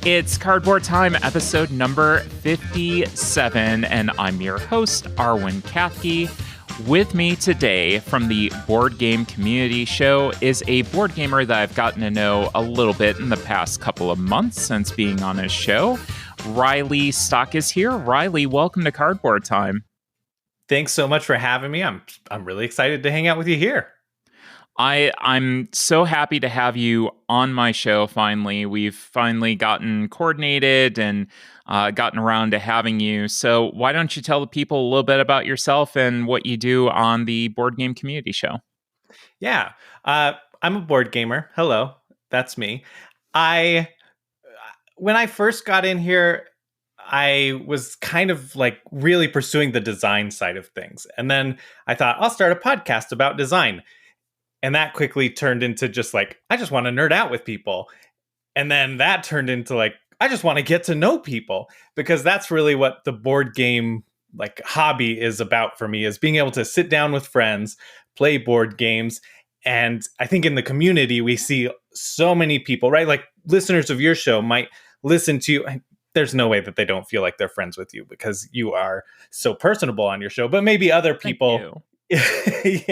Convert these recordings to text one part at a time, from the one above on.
It's Cardboard Time, episode number 57, and I'm your host, Arwen Kathke. With me today from the Board Game Community Show is a board gamer that I've gotten to know a little bit in the past couple of months since being on his show. Riley Stock is here. Riley, welcome to Cardboard Time. Thanks so much for having me. I'm really excited to hang out with you here. I'm so happy to have you on my show finally. We've finally gotten coordinated and gotten around to having you. So why don't you tell the people a little bit about yourself and what you do on the Board Game Community Show? Yeah, I'm a board gamer. Hello, that's me. When I first got in here, I was kind of like really pursuing the design side of things. And then I thought I'll start a podcast about design. And that quickly turned into just like, I just want to nerd out with people. And then that turned into like, I just want to get to know people, because that's really what the board game like hobby is about for me, is being able to sit down with friends, play board games. And I think in the community, we see so many people, right? Like listeners of your show might listen to you. There's no way that they don't feel like they're friends with you because you are so personable on your show, but maybe other people. Yeah.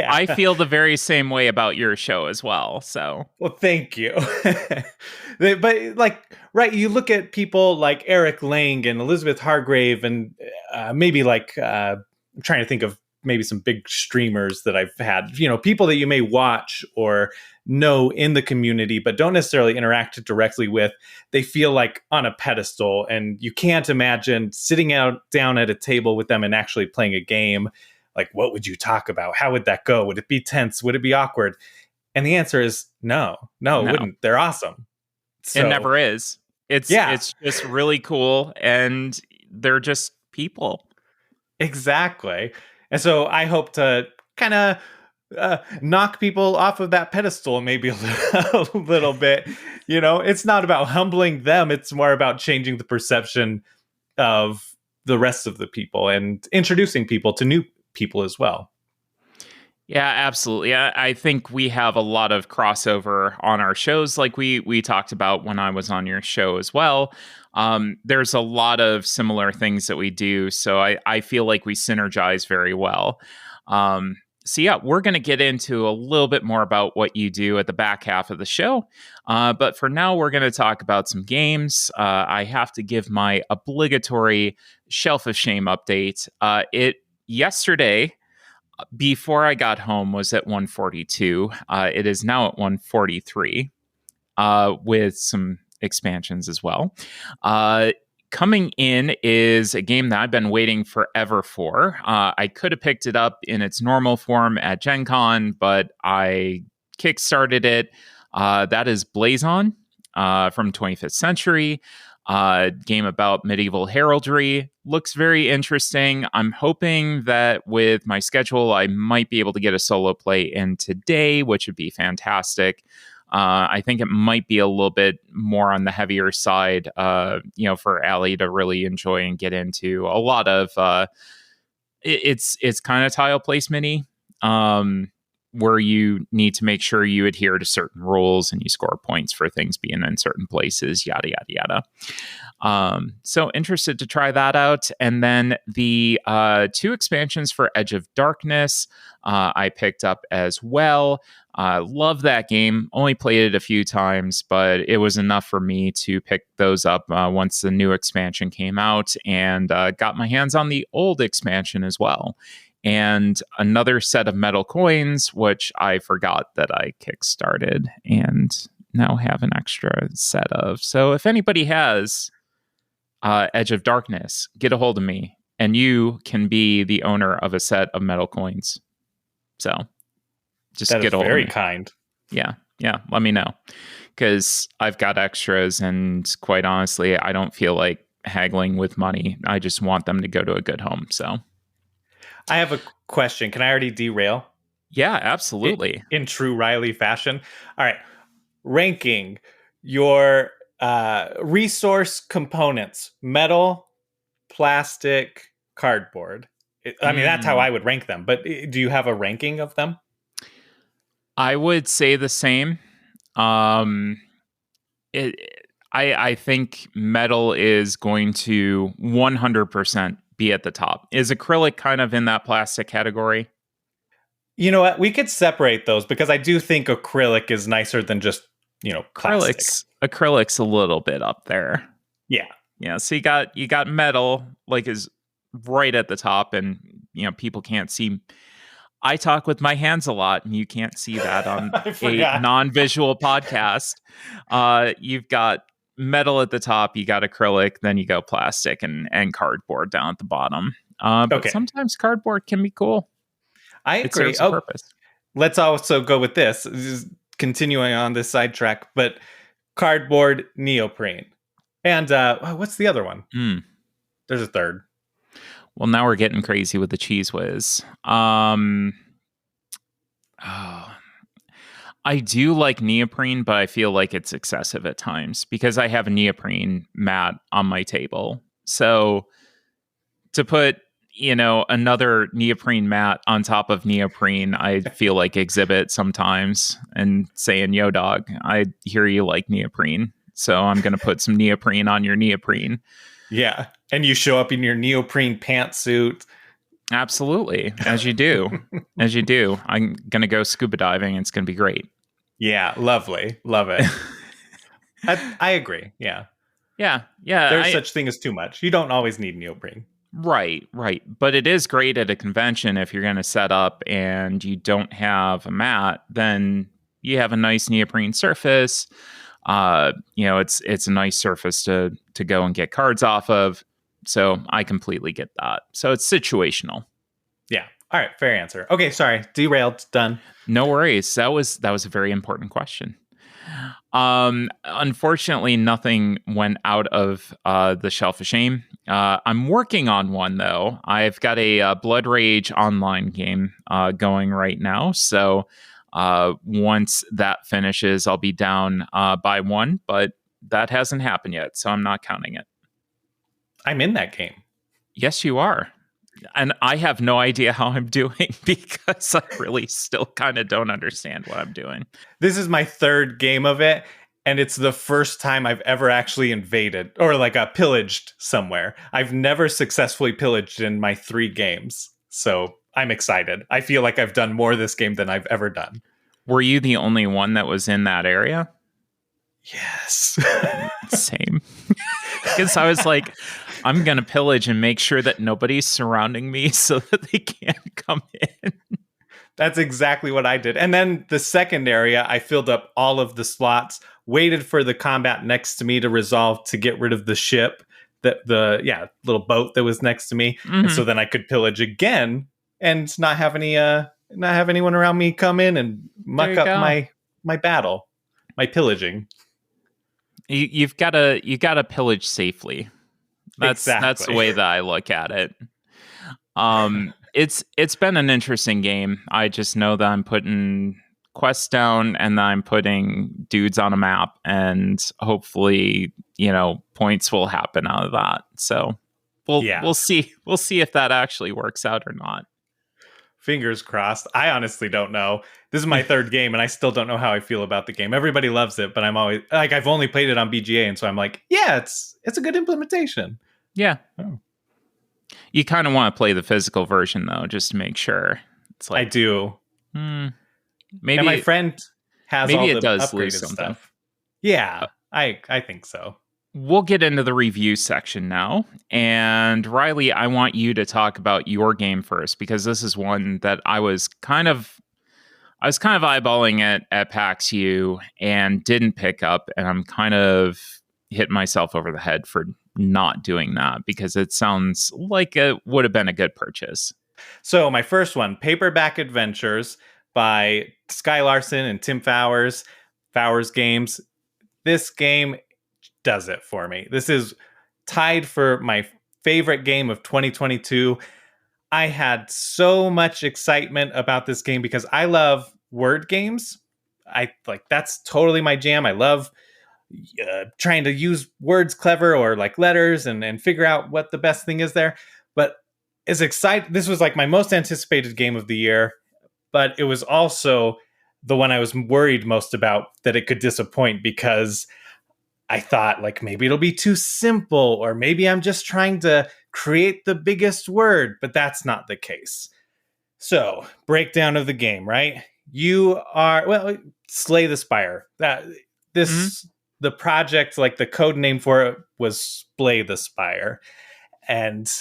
I feel the very same way about your show as well. So, well, thank you. But like, right, you look at people like Eric Lang and Elizabeth Hargrave, and maybe like I'm trying to think of maybe some big streamers that I've had. You know, people that you may watch or know in the community, but don't necessarily interact directly with. They feel like on a pedestal, and you can't imagine sitting down at a table with them and actually playing a game. Like, what would you talk about? How would that go? Would it be tense? Would it be awkward? And the answer is no, it wouldn't. They're awesome. So, it never is. It's just really cool, and they're just people. Exactly. And so I hope to kind of knock people off of that pedestal maybe a little bit. You know, it's not about humbling them. It's more about changing the perception of the rest of the people and introducing people to new people as well. Yeah, absolutely. I think we have a lot of crossover on our shows, like we talked about when I was on your show as well. There's a lot of similar things that we do, so I feel like we synergize very well. So yeah, we're going to get into a little bit more about what you do at the back half of the show. But for now, we're going to talk about some games. I have to give my obligatory Shelf of Shame update. Yesterday, before I got home, was at 142. It is now at 143 with some expansions as well. Coming in is a game that I've been waiting forever for. I could have picked it up in its normal form at Gen Con, but I kickstarted it. That is Blazon from 25th Century. Game about medieval heraldry. Looks very interesting. I'm hoping that with my schedule, I might be able to get a solo play in today, which would be fantastic. I think it might be a little bit more on the heavier side, for Allie to really enjoy and get into. A lot of it's kind of tile placement-y, where you need to make sure you adhere to certain rules and you score points for things being in certain places, yada, yada, yada. So interested to try that out. And then the 2 expansions for Edge of Darkness, I picked up as well. Love that game. Only played it a few times, but it was enough for me to pick those up once the new expansion came out, and got my hands on the old expansion as well. And another set of metal coins, which I forgot that I kickstarted and now have an extra set of. So if anybody has Edge of Darkness, get a hold of me, and you can be the owner of a set of metal coins. So just get a hold of me. Very kind. Yeah, let me know, because I've got extras, and quite honestly, I don't feel like haggling with money. I just want them to go to a good home. So I have a question. Can I already derail? Yeah, absolutely. In true Riley fashion. All right. Ranking your resource components: metal, plastic, cardboard. I mean, that's how I would rank them. But do you have a ranking of them? I would say the same. I think metal is going to 100% be at the top. Is acrylic kind of in that plastic category? You know what? We could separate those because I do think acrylic is nicer than just, plastic. Acrylic's a little bit up there. Yeah. Yeah, so you got metal like is right at the top, and people can't see. I talk with my hands a lot, and you can't see that on I a forgot. non-visual podcast. You've got metal at the top, you got acrylic, then you go plastic and cardboard down at the bottom. But Okay. sometimes cardboard can be cool. I It agree. serves a Oh, purpose. let's also go with this. This is continuing on this sidetrack, but cardboard, neoprene. And what's the other one? Mm. There's a third. Well, now we're getting crazy with the cheese whiz. Oh, I do like neoprene, but I feel like it's excessive at times because I have a neoprene mat on my table. So to put, another neoprene mat on top of neoprene, I feel like exhibit sometimes and saying, yo, dog, I hear you like neoprene. So I'm going to put some neoprene on your neoprene. Yeah. And you show up in your neoprene pantsuit. Absolutely. As you do. As you do. I'm going to go scuba diving. It's going to be great. Yeah. Lovely. Love it. I agree. Yeah. Yeah. There's such thing as too much. You don't always need neoprene. Right. But it is great at a convention if you're going to set up and you don't have a mat, then you have a nice neoprene surface. It's a nice surface to go and get cards off of. So I completely get that. So it's situational. Yeah. All right. Fair answer. Okay. Sorry. Derailed. Done. No worries. That was a very important question. Unfortunately, nothing went out of the Shelf of Shame. I'm working on one though. I've got a Blood Rage online game going right now. So once that finishes, I'll be down by one, but that hasn't happened yet, so I'm not counting it. I'm in that game. Yes, you are. And I have no idea how I'm doing because I really still kind of don't understand what I'm doing. This is my third game of it, and it's the first time I've ever actually invaded or pillaged somewhere. I've never successfully pillaged in my 3 games. So I'm excited. I feel like I've done more this game than I've ever done. Were you the only one that was in that area? Yes. Same. Because I was like, I'm going to pillage and make sure that nobody's surrounding me so that they can't come in. That's exactly what I did. And then the second area, I filled up all of the slots, waited for the combat next to me to resolve to get rid of the ship, the little boat that was next to me. Mm-hmm. And so then I could pillage again and not have anyone around me come in and muck up my battle, my pillaging. You've got to pillage safely. That's the way that I look at it. It's been an interesting game. I just know that I'm putting quests down and that I'm putting dudes on a map, and hopefully, points will happen out of that. So we'll see. We'll see if that actually works out or not. Fingers crossed. I honestly don't know. This is my third game, and I still don't know how I feel about the game. Everybody loves it, but I'm always like, I've only played it on BGA, and so I'm like, yeah, it's a good implementation. Yeah. Oh. You kind of want to play the physical version though, just to make sure. It's like I do. Maybe and my friend has all the upgraded stuff. Yeah, I think so. We'll get into the review section now. And Riley, I want you to talk about your game first, because this is one that I was kind of eyeballing at PAX U and didn't pick up, and I'm kind of hit myself over the head for not doing that because it sounds like it would have been a good purchase. So my first one, Paperback Adventures by Sky Larson and Tim Fowers Games. This game does it for me. This is tied for my favorite game of 2022. I had so much excitement about this game because I love word games. That's totally my jam. I love trying to use words clever or like letters and figure out what the best thing is there. But this was like my most anticipated game of the year, but it was also the one I was worried most about that it could disappoint, because I thought like maybe it'll be too simple, or maybe I'm just trying to create the biggest word, but that's not the case. So, breakdown of the game, right? You are, well, Slay the Spire. Mhm. The project, like the code name for it was Splay the Spire. And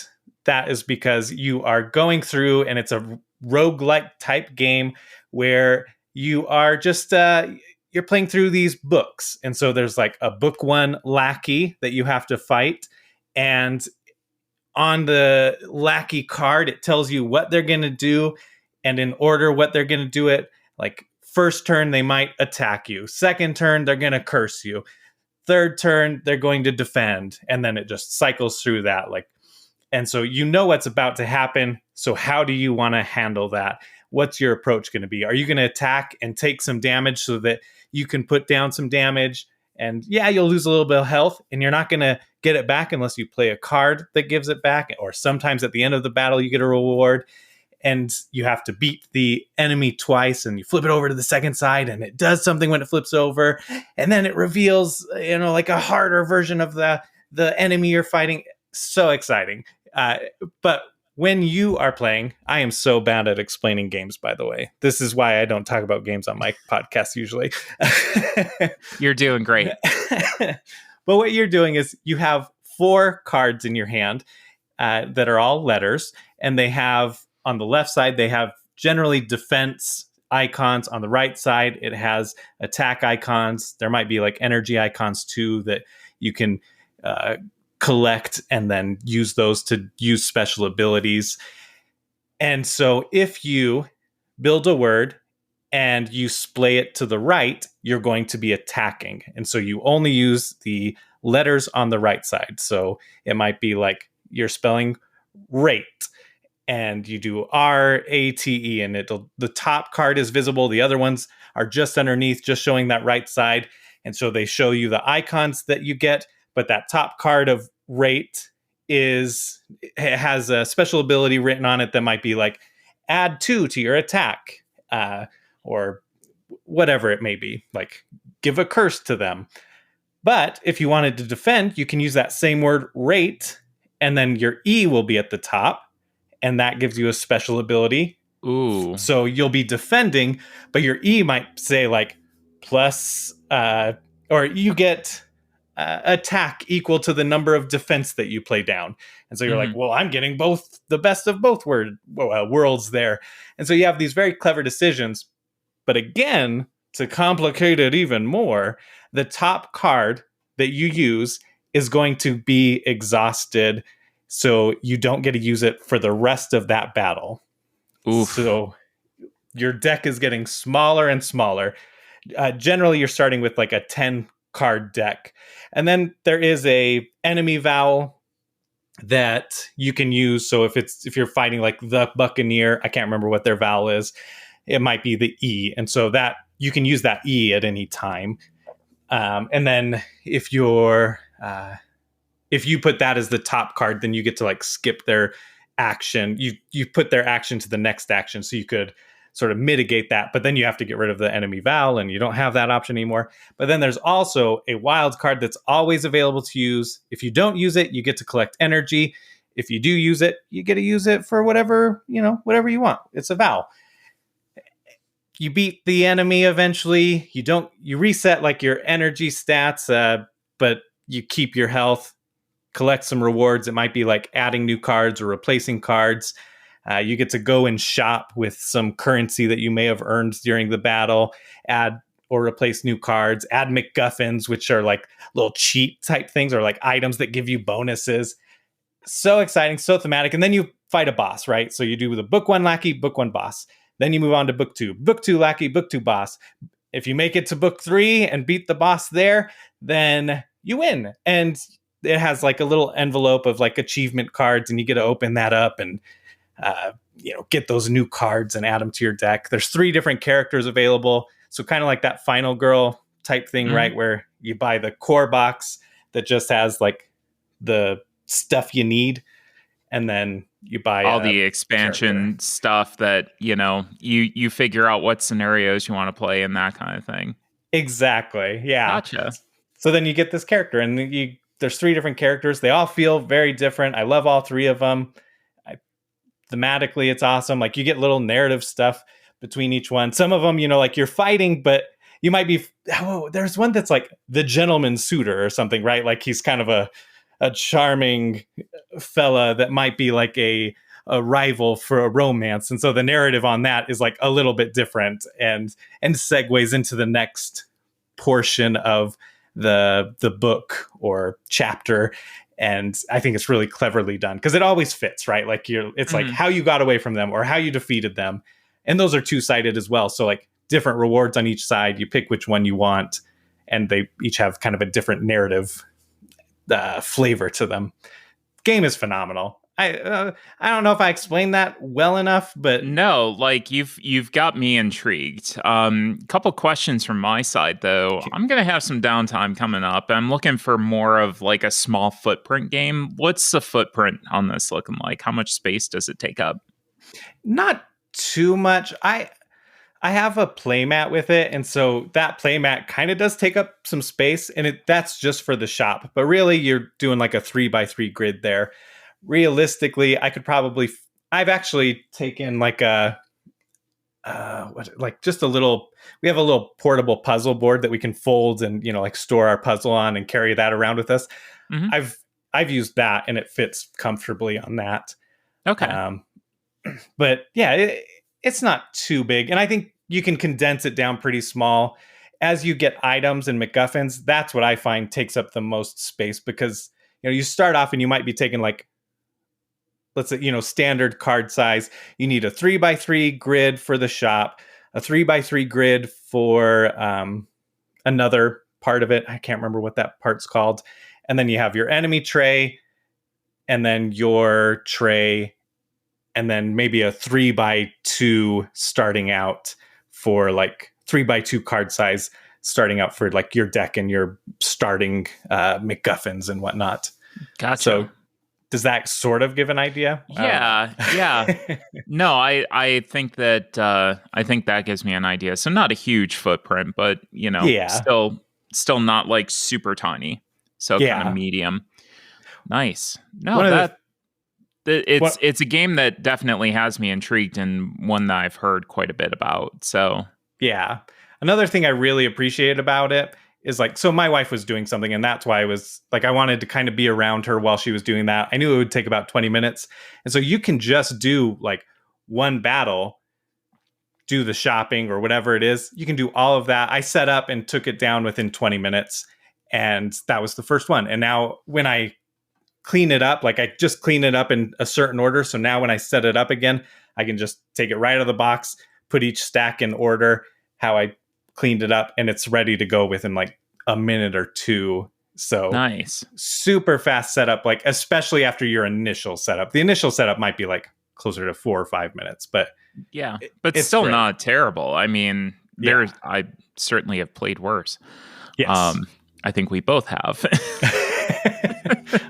that is because you are going through, and it's a roguelike type game where you are just you're playing through these books. And so there's like a book one lackey that you have to fight, and on the lackey card it tells you what they're going to do, and in order what they're going to do it. Like first turn they might attack you, second turn they're going to curse you, third turn they're going to defend, and then it just cycles through that. Like, and so you know what's about to happen. So how do you want to handle that? What's your approach going to be? Are you going to attack and take some damage so that you can put down some damage? And yeah, you'll lose a little bit of health, and you're not going to get it back unless you play a card that gives it back. Or sometimes at the end of the battle, you get a reward, and you have to beat the enemy twice, and you flip it over to the second side, and it does something when it flips over. And then it reveals, like a harder version of the enemy you're fighting. So exciting. But when you are playing, I am so bad at explaining games, by the way. This is why I don't talk about games on my podcast usually. You're doing great. But what you're doing is you have 4 cards in your hand that are all letters, and they have, on the left side, they have generally defense icons. On the right side, it has attack icons. There might be like energy icons too that you can collect and then use those to use special abilities. And so if you build a word and you splay it to the right, you're going to be attacking. And so you only use the letters on the right side. So it might be like you're spelling rate, and you do RATE, and the top card is visible. The other ones are just underneath, just showing that right side. And so they show you the icons that you get, but that top card of rate has a special ability written on it that might be like add 2 to your attack, or whatever it may be, like give a curse to them. But if you wanted to defend, you can use that same word rate, and then your E will be at the top, and that gives you a special ability. Ooh. So you'll be defending, but your E might say like plus, or you get attack equal to the number of defense that you play down. And so you're like, well, I'm getting both, the best of both worlds there. And so you have these very clever decisions. But again, to complicate it even more, the top card that you use is going to be exhausted, so you don't get to use it for the rest of that battle. Oof. So your deck is getting smaller and smaller. Generally, you're starting with like a 10 card deck. And then there is a enemy vowel that you can use. So if you're fighting like the Buccaneer, I can't remember what their vowel is, it might be the E. And so that you can use that E at any time. And then if you put that as the top card, then you get to like skip their action. You put their action to the next action, so you could sort of mitigate that. But then you have to get rid of the enemy vowel, and you don't have that option anymore. But then there's also a wild card that's always available to use. If you don't use it, you get to collect energy. If you do use it, you get to use it for whatever you want. It's a vowel. You beat the enemy eventually. You reset like your energy stats, but you keep your health, collect some rewards. It might be like adding new cards or replacing cards. You get to go and shop with some currency that you may have earned during the battle, add or replace new cards, add MacGuffins, which are like little cheat type things, or like items that give you bonuses. So exciting, so thematic. And then you fight a boss, right? So you do the book 1 lackey, book 1 boss. Then you move on to book 2 lackey, book 2 boss. If you make it to book 3 and beat the boss there, then you win. And it has like a little envelope of like achievement cards, and you get to open that up and get those new cards and add them to your deck. There's 3 different characters available. So kind of like that Final Girl type thing, right? Where you buy the core box that just has like the stuff you need, and then you buy all the expansion stuff that you figure out what scenarios you want to play and that kind of thing. Exactly. Yeah. Gotcha. So then you get this character, and there's 3 different characters. They all feel very different. I love all 3 of them. Thematically, it's awesome. Like, you get little narrative stuff between each one. Some of them, like, you're fighting, but you might be. Oh, there's one that's like the gentleman suitor or something, right? Like, he's kind of a charming fella that might be like a rival for a romance, and so the narrative on that is like a little bit different, and segues into the next portion of the book or chapter. And I think it's really cleverly done because it always fits, right? Like, it's like how you got away from them or how you defeated them, and those are 2-sided as well. So, like, different rewards on each side. You pick which one you want, and they each have kind of a different narrative flavor to them. Game is phenomenal. I don't know if I explained that well enough, but no, like, you've got me intrigued. Couple questions from my side though. Okay. I'm gonna have some downtime coming up. I'm looking for more of like a small footprint game. What's the footprint on this looking like? How much space does it take up? Not too much. I have a playmat with it, and so that playmat kind of does take up some space, and that's just for the shop. But really, you're doing like a 3x3 grid there. Realistically, I could probably. I've actually taken like just a little. We have a little portable puzzle board that we can fold and like store our puzzle on and carry that around with us. Mm-hmm. I've used that, and it fits comfortably on that. Okay. But yeah, it's not too big, and I think you can condense it down pretty small. As you get items and MacGuffins, that's what I find takes up the most space, because you start off and you might be taking like, let's say, standard card size. You need a 3x3 grid for the shop, a 3x3 grid for another part of it. I can't remember what that part's called. And then you have your enemy tray, and then your tray, and then maybe a 3x2 starting out for like 3x2 card size starting out for like your deck and your starting MacGuffins and whatnot. Gotcha. So does that sort of give an idea? Yeah. No, I think that gives me an idea. So not a huge footprint, but still not like super tiny. So kind of medium. Nice. No, it's a game that definitely has me intrigued, and one that I've heard quite a bit about. So yeah. Another thing I really appreciate about it is like, so my wife was doing something, and that's why I was like, I wanted to kind of be around her while she was doing that. I knew it would take about 20 minutes. And so you can just do like one battle, do the shopping or whatever it is. You can do all of that. I set up and took it down within 20 minutes. And that was the first one. And now when I clean it up, like I just clean it up in a certain order. So now when I set it up again, I can just take it right out of the box, put each stack in order, how I cleaned it up, and it's ready to go within like a minute or 2. So nice. Super fast setup, like especially after your initial setup. The initial setup might be like closer to 4 or 5 minutes, but yeah, but it's still great. Not terrible. I mean, I certainly have played worse. Yes. I think we both have.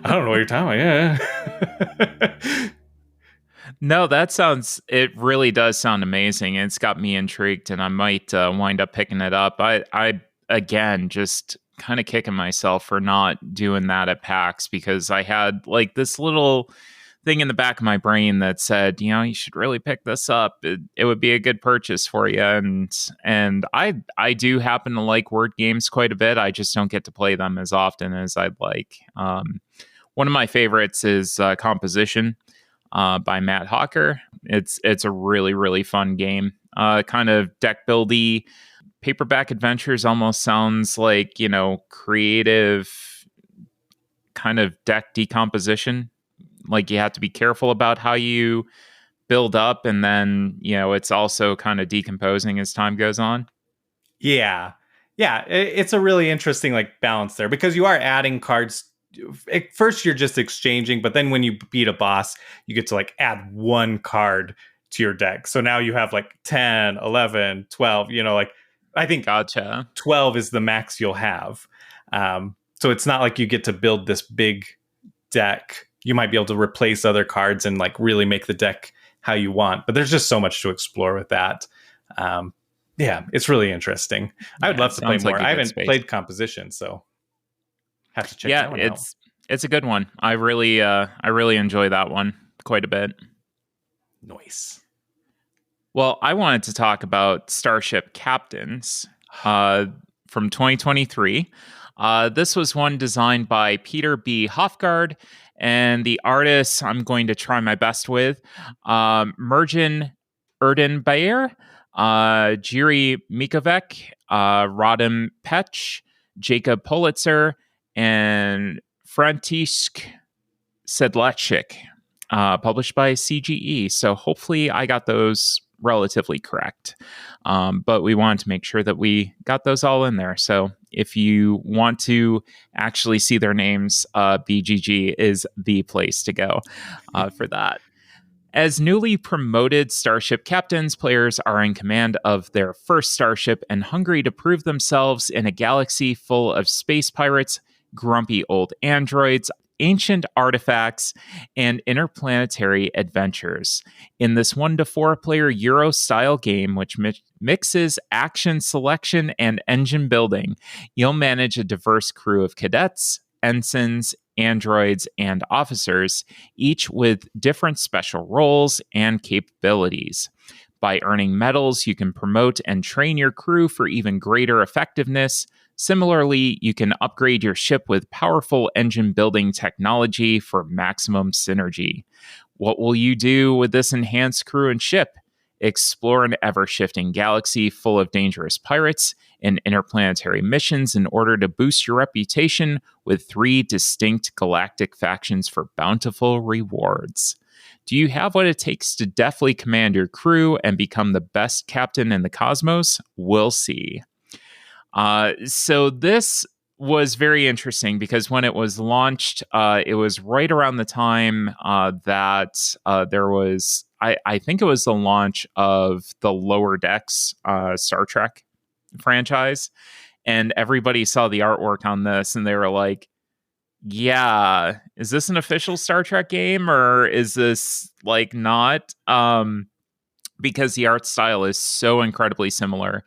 I don't know what you're talking about. Yeah. No, it really does sound amazing. It's got me intrigued, and I might wind up picking it up. I again, just kind of kicking myself for not doing that at PAX, because I had like this little thing in the back of my brain that said, you should really pick this up. It would be a good purchase for you. And I do happen to like word games quite a bit. I just don't get to play them as often as I'd like. One of my favorites is Composition by Matt Hawker. It's a really, really fun game. Kind of deck buildy. Paperback Adventures almost sounds like, creative kind of deck decomposition. Like, you have to be careful about how you build up, and then, it's also kind of decomposing as time goes on. Yeah. Yeah. It's a really interesting like balance there, because you are adding cards. At first you're just exchanging, but then when you beat a boss, you get to like add 1 card to your deck. So now you have like 10, 11, 12, like I think Gotcha. 12 is the max you'll have. So it's not like you get to build this big deck. You might be able to replace other cards and like really make the deck how you want, but there's just so much to explore with that. Yeah, it's really interesting. I would love to play more. I haven't played Composition, so Have to check Yeah, that one out. it's a good one. I really enjoy that one quite a bit. Nice. Well, I wanted to talk about Starship Captains from 2023. This was one designed by Peter B. Hofgaard, and the artists I'm going to try my best with Mergen Erdenbayer, Jiri Mikovic, Radim Pech, Jacob Politzer, and František Sedlacek, published by CGE. So hopefully I got those relatively correct. But we wanted to make sure that we got those all in there. So if you want to actually see their names, BGG is the place to go for that. As newly promoted Starship captains, players are in command of their first starship and hungry to prove themselves in a galaxy full of space pirates, grumpy old androids, ancient artifacts, and interplanetary adventures. In this 1 to 4 player Euro style game, which mixes action selection and engine building, you'll manage a diverse crew of cadets, ensigns, androids, and officers, each with different special roles and capabilities. By earning medals, you can promote and train your crew for even greater effectiveness. Similarly, you can upgrade your ship with powerful engine building technology for maximum synergy. What will you do with this enhanced crew and ship? Explore an ever-shifting galaxy full of dangerous pirates and interplanetary missions in order to boost your reputation with 3 distinct galactic factions for bountiful rewards. Do you have what it takes to deftly command your crew and become the best captain in the cosmos? We'll see. So this was very interesting because when it was launched, it was right around the time that there was, I think it was the launch of the Lower Decks Star Trek franchise. And everybody saw the artwork on this and they were like, yeah, is this an official Star Trek game or is this like not? Because the art style is so incredibly similar.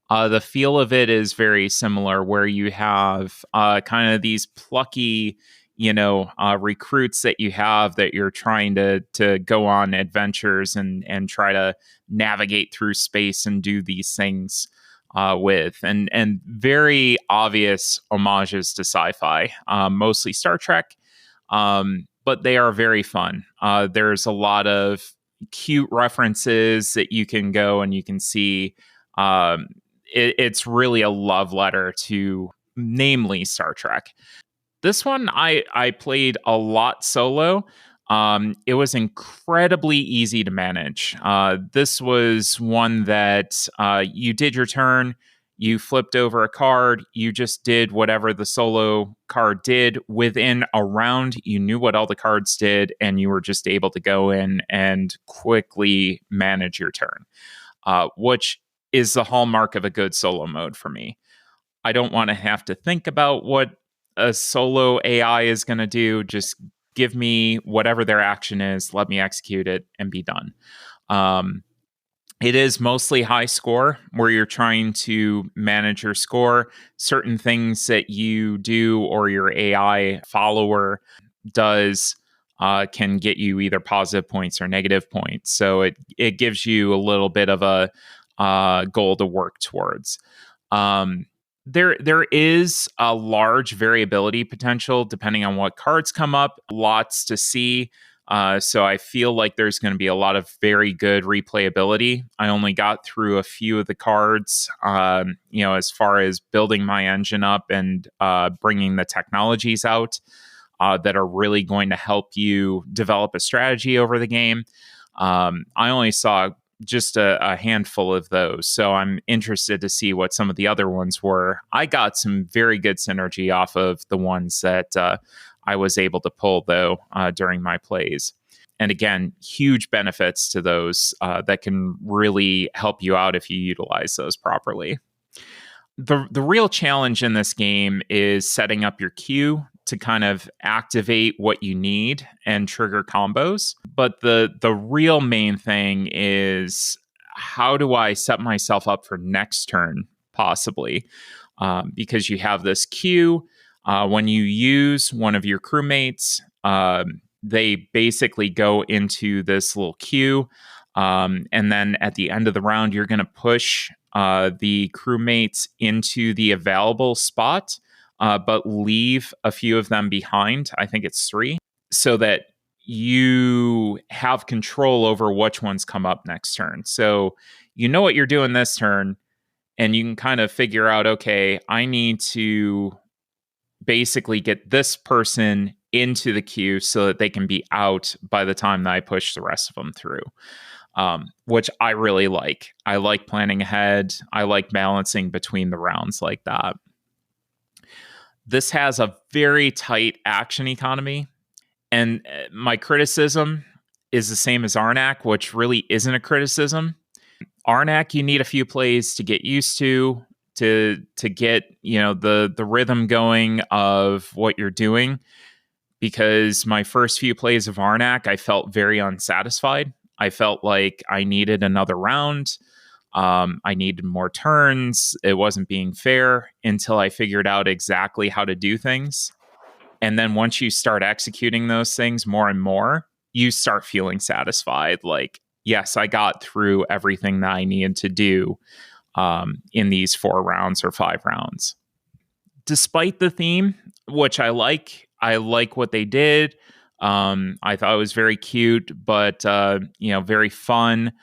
The feel of it is very similar, where you have kind of these plucky, recruits that you have that you're trying to go on adventures and try to navigate through space and do these things with, and very obvious homages to sci-fi, mostly Star Trek, but they are very fun. There's a lot of cute references that you can go and you can see. It's really a love letter to, namely, Star Trek. This one I played a lot solo. It was incredibly easy to manage. This was one that you did your turn, you flipped over a card, you just did whatever the solo card did. Within a round, you knew what all the cards did, and you were just able to go in and quickly manage your turn, which is the hallmark of a good solo mode for me. I don't want to have to think about what a solo AI is going to do. Just give me whatever their action is, let me execute it, and be done. It is mostly high score, where you're trying to manage your score. Certain things that you do or your AI follower does can get you either positive points or negative points. So it gives you a little bit of a goal to work towards. There is a large variability potential depending on what cards come up. Lots to see. So I feel like there's going to be a lot of very good replayability. I only got through a few of the cards, as far as building my engine up and bringing the technologies out that are really going to help you develop a strategy over the game. I only saw just a handful of those. So I'm interested to see what some of the other ones were. I got some very good synergy off of the ones that I was able to pull, though, during my plays. And again, huge benefits to those that can really help you out if you utilize those properly. The real challenge in this game is setting up your queue to kind of activate what you need and trigger combos. But the real main thing is, how do I set myself up for next turn, possibly? Because you have this queue. When you use one of your crewmates, they basically go into this little queue. And then at the end of the round, you're going to push the crewmates into the available spot, but leave a few of them behind. I think it's 3, so that you have control over which ones come up next turn. So you know what you're doing this turn, and you can kind of figure out, okay, I need to basically get this person into the queue so that they can be out by the time that I push the rest of them through, which I really like. I like planning ahead. I like balancing between the rounds like that. This has a very tight action economy. And my criticism is the same as Arnak, which really isn't a criticism. Arnak, you need a few plays to get used to get, the rhythm going of what you're doing. Because my first few plays of Arnak, I felt very unsatisfied. I felt like I needed another round. I needed more turns. It wasn't being fair until I figured out exactly how to do things. And then once you start executing those things more and more, you start feeling satisfied. Like, yes, I got through everything that I needed to do in these 4 rounds or 5 rounds. Despite the theme, which I like what they did. I thought it was very cute, but very fun.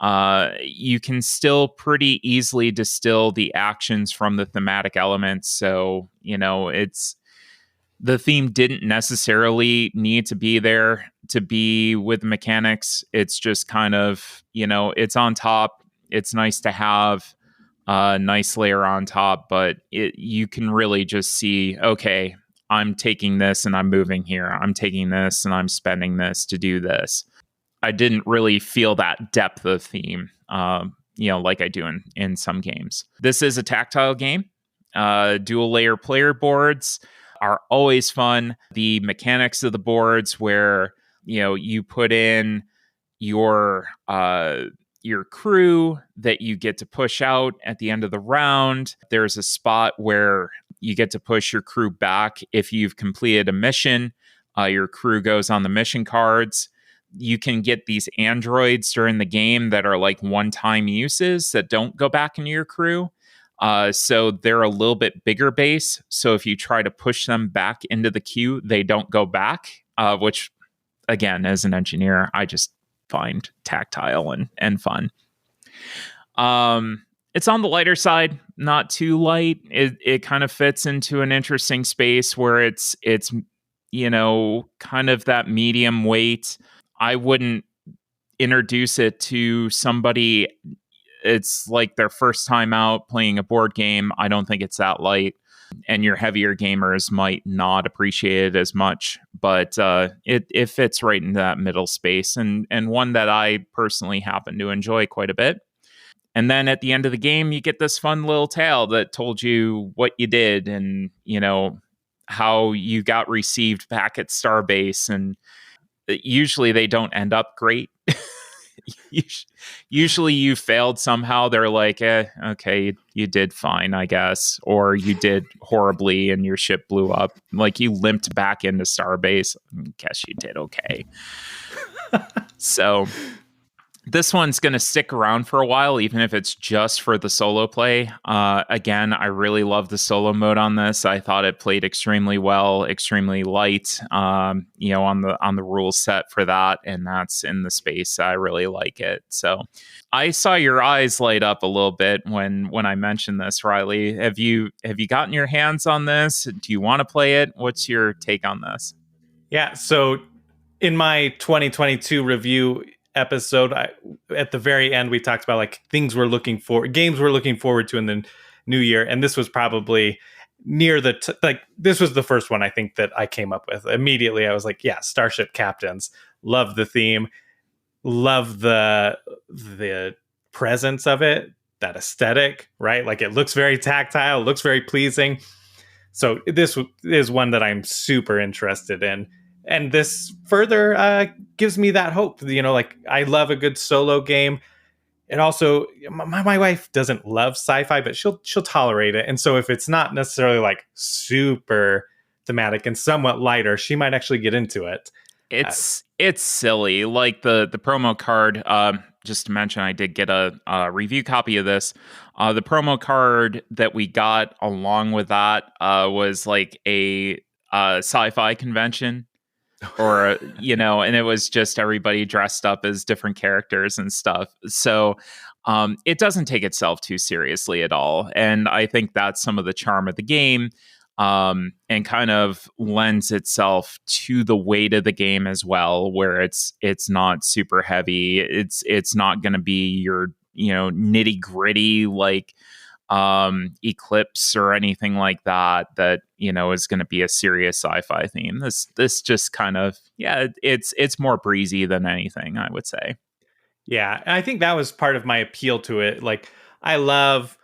You can still pretty easily distill the actions from the thematic elements. So, it's the theme didn't necessarily need to be there to be with mechanics. It's just kind of, it's on top. It's nice to have a nice layer on top, but you can really just see, okay, I'm taking this and I'm moving here. I'm taking this and I'm spending this to do this. I didn't really feel that depth of theme, like I do in some games. This is a tactile game. Dual layer player boards are always fun. The mechanics of the boards where, you put in your crew that you get to push out at the end of the round. There's a spot where you get to push your crew back if you've completed a mission. Your crew goes on the mission cards. You can get these androids during the game that are like one-time uses that don't go back into your crew. So they're a little bit bigger base. So if you try to push them back into the queue, they don't go back, which, again, as an engineer, I just find tactile and fun. It's on the lighter side, not too light. It kind of fits into an interesting space where it's kind of that medium weight. I wouldn't introduce it to somebody. It's like their first time out playing a board game. I don't think it's that light, and your heavier gamers might not appreciate it as much, but it fits right in that middle space, and one that I personally happen to enjoy quite a bit. And then at the end of the game, you get this fun little tale that told you what you did and, how you got received back at Starbase. And usually they don't end up great. Usually you failed somehow. They're like, okay, you did fine, I guess. Or you did horribly and your ship blew up. Like you limped back into Starbase. I guess you did okay. So this one's going to stick around for a while, even if it's just for the solo play. Again, I really love the solo mode on this. I thought it played extremely well, extremely light, on the rules set for that, and that's in the space. I really like it. So I saw your eyes light up a little bit when I mentioned this, Riley. Have you gotten your hands on this? Do you want to play it? What's your take on this? Yeah, so in my 2022 review episode, at the very end, we talked about like games we're looking forward to in the new year, and this was probably near this was the first one I think that I came up with immediately. I was like, yeah, Starship Captains. Love the theme, love the presence of it, that aesthetic, right? Like it looks very tactile, looks very pleasing. So this is one that I'm super interested in. And this further gives me that hope. Like I love a good solo game. it also my wife doesn't love sci-fi, but she'll tolerate it. And so if it's not necessarily like super thematic and somewhat lighter, she might actually get into it. Uh, It's silly. Like the promo card. Just to mention, I did get a review copy of this. The promo card that we got along with that was like a sci-fi convention, or and it was just everybody dressed up as different characters and stuff. So it doesn't take itself too seriously at all, and I think that's some of the charm of the game, and kind of lends itself to the weight of the game as well, where it's not super heavy. It's not going to be your nitty gritty like Eclipse or anything like that is going to be a serious sci-fi theme. This just kind of, it's more breezy than anything, I would say. yeah, and I think that was part of my appeal to it. Like, I love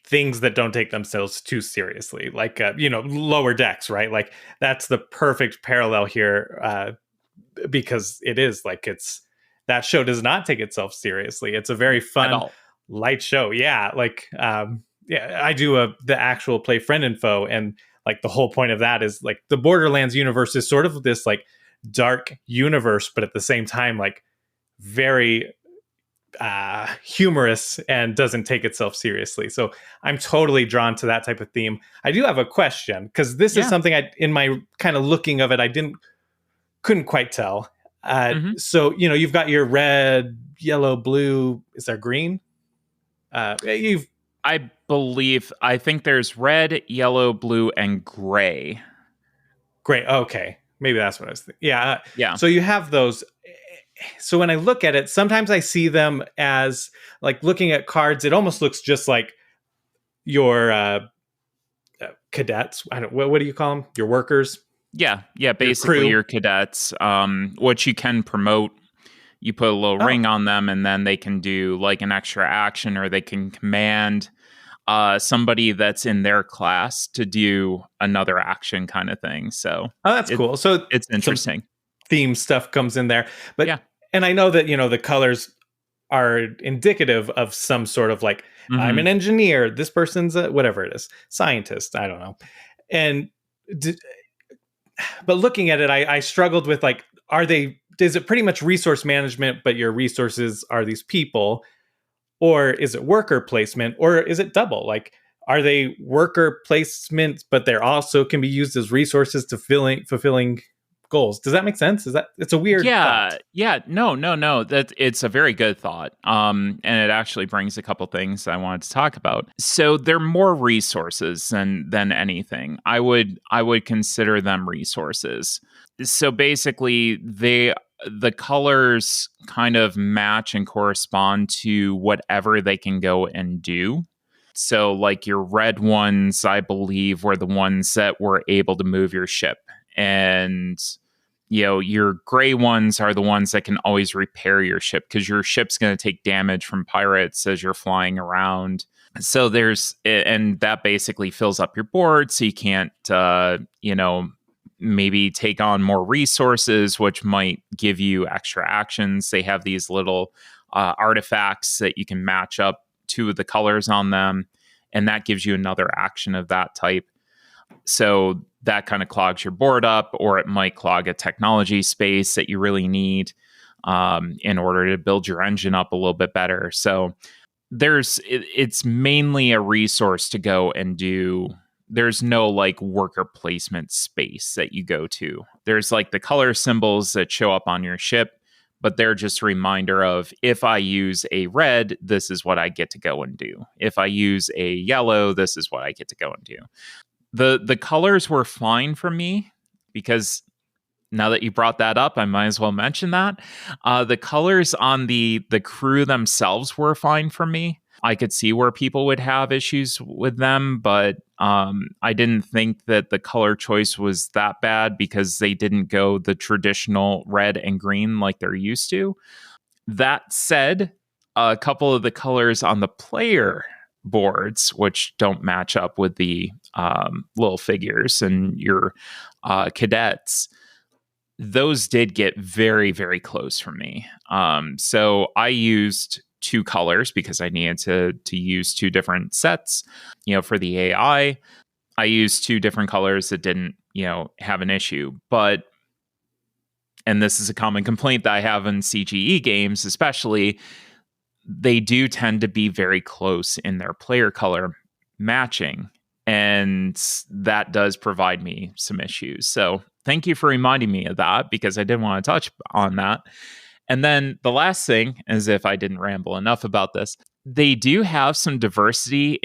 things that don't take themselves too seriously, like Lower Decks, right? Like that's the perfect parallel here, because it is like that show does not take itself seriously. It's a very At fun, all. light show. Yeah, like yeah, I do the actual play friend info, and like the whole point of that is like the Borderlands universe is sort of this like dark universe, but at the same time like very humorous and doesn't take itself seriously. So I'm totally drawn to that type of theme. I do have a question because this is Yeah. something I, in my kind of looking of it, I couldn't quite tell. Hmm. So you've got your red, yellow, blue. Is there green? You've I think there's red, yellow, blue, and gray. great. Okay, maybe that's what I was thinking. Yeah. Yeah. So you have those. So when I look at it, sometimes I see them as like looking at cards. It almost looks just like your cadets. I don't. What do you call them? Your workers, Yeah. your Basically, crew. your cadets, which you can promote. You put a little Oh, ring on them, and then they can do like an extra action, or they can command somebody that's in their class to do another action, kind of thing. So oh, that's it cool. So it's some interesting. theme stuff comes in there, but Yeah. and I know that the colors are indicative of some sort of like I'm Hmm. an engineer. This person's a whatever it is, scientist. I don't know. And d- but looking at it, I struggled with like, are they? Is it pretty much resource management, but your resources are these people? Or is it worker placement, or is it double? Like, are they worker placement, but they're also can be used as resources to fulfilling goals? Does that make sense? Is that it's a weird thought? Yeah. No. That it's a very good thought. And it actually brings a couple things I wanted to talk about. So they're more resources than anything. I would consider them resources. So basically, the colors kind of match and correspond to whatever they can go and do. So, like your red ones, I believe, were the ones that were able to move your ship. And your gray ones are the ones that can always repair your ship, because your ship's going to take damage from pirates as you're flying around. So and that basically fills up your board, so you can't maybe take on more resources, which might give you extra actions. They have these little artifacts that you can match up to the colors on them, and that gives you another action of that type. So that kind of clogs your board up, or it might clog a technology space that you really need in order to build your engine up a little bit better. So it's mainly a resource to go and do. There's no like worker placement space that you go to. There's like the color symbols that show up on your ship, but they're just a reminder of, if I use a red, this is what I get to go and do. If I use a yellow, this is what I get to go and do. The colors were fine for me, because now that you brought that up, I might as well mention that. The colors on the crew themselves were fine for me. I could see where people would have issues with them, but I didn't think that the color choice was that bad, because they didn't go the traditional red and green like they're used to. That said, a couple of the colors on the player boards, which don't match up with the little figures and your cadets, those did get very, very close for me. So I used two colors because I needed to use two different sets. For the AI, I used two different colors that didn't, have an issue. But, and this is a common complaint that I have in CGE games, especially, they do tend to be very close in their player color matching. And that does provide me some issues. So thank you for reminding me of that, because I didn't want to touch on that. And then the last thing, as if I didn't ramble enough about this, they do have some diversity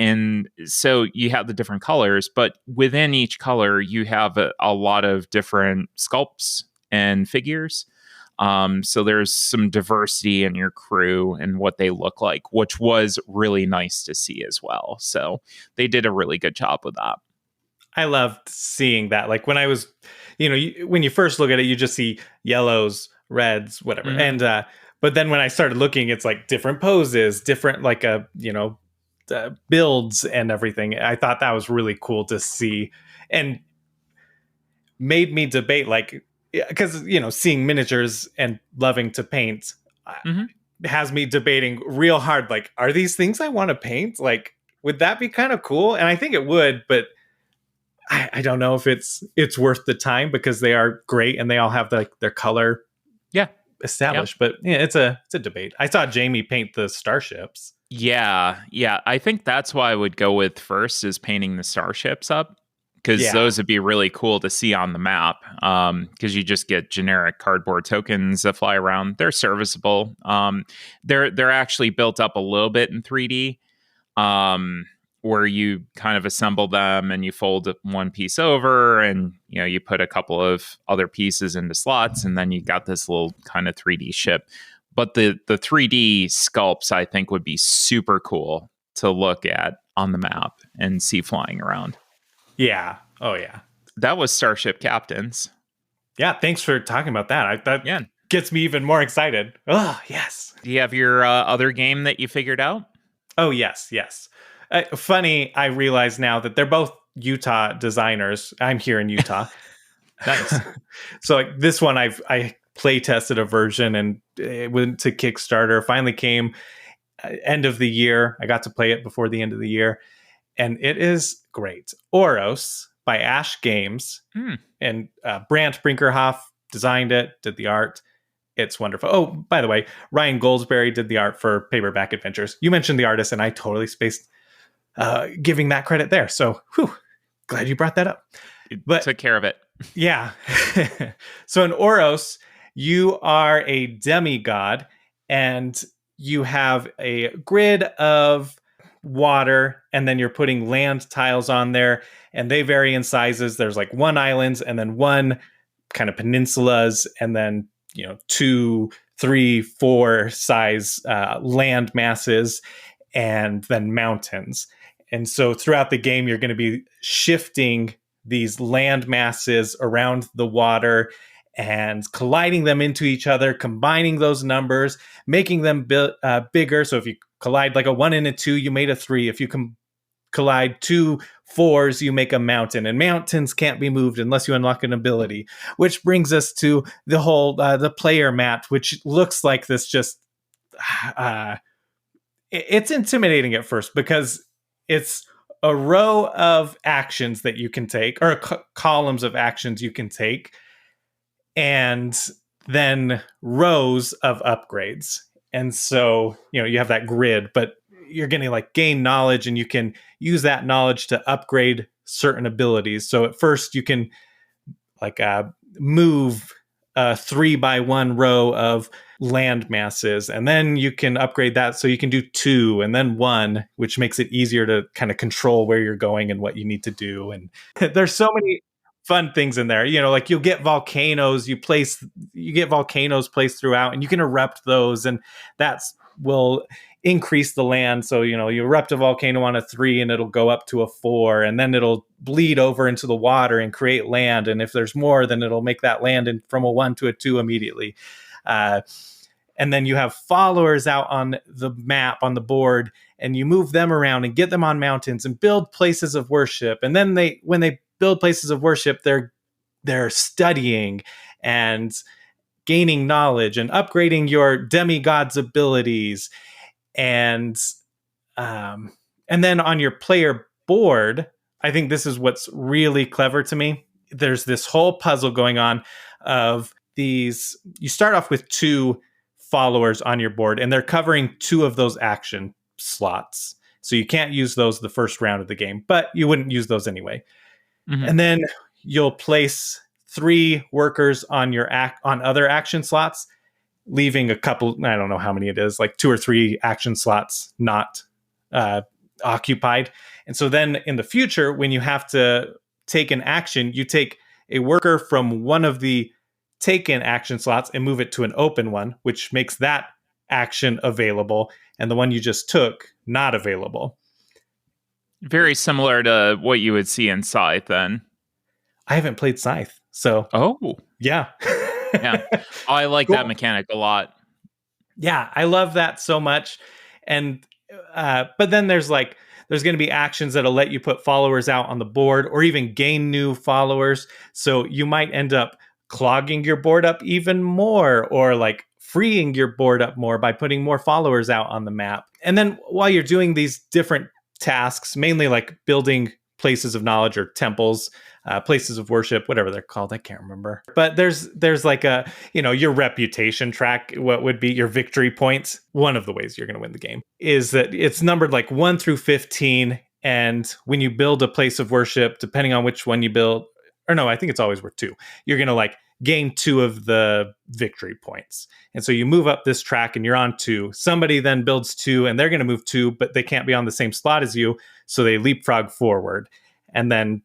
so you have the different colors, but within each color, you have a lot of different sculpts and figures. So there's some diversity in your crew and what they look like, which was really nice to see as well. So they did a really good job with that. I loved seeing that. Like when I was, when you first look at it, you just see yellows, reds, whatever. Mhm. And, but then when I started looking, it's like different poses, different, like, builds and everything. I thought that was really cool to see, and made me debate, like, because, seeing miniatures and loving to paint Mhm. has me debating real hard. Like, are these things I want to paint? Like, would that be kind of cool? And I think it would, but I don't know if it's worth the time, because they are great and they all have their color Yeah. established. But yeah, it's a debate. I saw Jamie paint the starships. Yeah. Yeah. I think that's why I would go with first is painting the starships up, because Yeah. those would be really cool to see on the map. Because you just get generic cardboard tokens that fly around. They're serviceable. They're actually built up a little bit in 3D. Where you kind of assemble them and you fold one piece over, and you put a couple of other pieces into slots, and then you got this little kind of 3D ship. But the 3D sculpts, I think, would be super cool to look at on the map and see flying around. Yeah. Oh yeah. That was Starship Captains. Yeah. Thanks for talking about that. That Yeah. gets me even more excited. Oh yes. Do you have your other game that you figured out? Oh yes. Yes. Funny. I realize now that they're both Utah designers. I'm here in Utah. Nice. So like this one, I play tested a version, and it went to Kickstarter. Finally came end of the year. I got to play it before the end of the year, and it is great. Oros by Ash Games, and Brant Brinkerhoff designed it, did the art. It's wonderful. Oh, by the way, Ryan Goldsberry did the art for Paperback Adventures. You mentioned the artist, and I totally spaced giving that credit there. So, glad you brought that up. But took care of it. Yeah. So in Oros, you are a demigod, and you have a grid of water, and then you're putting land tiles on there, and they vary in sizes. There's like one islands, and then one kind of peninsulas, and then 2, 3, 4 size land masses, and then mountains. And so throughout the game, you're going to be shifting these land masses around the water and colliding them into each other, combining those numbers, making them bigger. So if you collide like a 1 and a 2, you made a 3. If you collide 2 4s, you make a mountain, and mountains can't be moved unless you unlock an ability, which brings us to the whole the player mat, which looks like this just it's intimidating at first, because it's a row of actions that you can take, or columns of actions you can take, and then rows of upgrades. And so you have that grid, but you're going to like gain knowledge, and you can use that knowledge to upgrade certain abilities. So at first you can like move a 3x1 row of land masses, and then you can upgrade that so you can do 2 and then 1, which makes it easier to kind of control where you're going and what you need to do. And there's so many fun things in there. Like you'll get volcanoes, you get volcanoes placed throughout, and you can erupt those, and that's will increase the land. So you erupt a volcano on a 3, and it'll go up to a 4, and then it'll bleed over into the water and create land. And if there's more, then it'll make that land from a 1 to a 2 immediately. And then you have followers out on the map, on the board, and you move them around and get them on mountains and build places of worship. And then when they build places of worship, they're studying and gaining knowledge and upgrading your demigod's abilities. And and then on your player board, I think this is what's really clever to me. There's this whole puzzle going on of these. You start off with 2 followers on your board, and they're covering 2 of those action slots. So you can't use those the first round of the game, but you wouldn't use those anyway. Mhm. And then you'll place 3 workers on your on other action slots, leaving a couple, I don't know how many it is, like 2 or 3 action slots not occupied. And so then in the future, when you have to take an action, you take a worker from one of the taken action slots and move it to an open one, which makes that action available, and the one you just took not available. Very similar to what you would see in Scythe then. I haven't played Scythe, so Oh, yeah. yeah. Oh, I like Cool. that mechanic a lot. Yeah, I love that so much. And but then there's going to be actions that'll let you put followers out on the board or even gain new followers. So you might end up clogging your board up even more, or like freeing your board up more by putting more followers out on the map. And then while you're doing these different tasks, mainly like building places of knowledge or temples, places of worship, whatever they're called, I can't remember. But there's like a, your reputation track, what would be your victory points. One of the ways you're going to win the game is that it's numbered like 1 through 15. And when you build a place of worship, depending on which one you build, or no, I think it's always worth 2. You're going to like gain 2 of the victory points. And so you move up this track and you're on 2. Somebody then builds 2 and they're going to move 2, but they can't be on the same slot as you. So they leapfrog forward. And then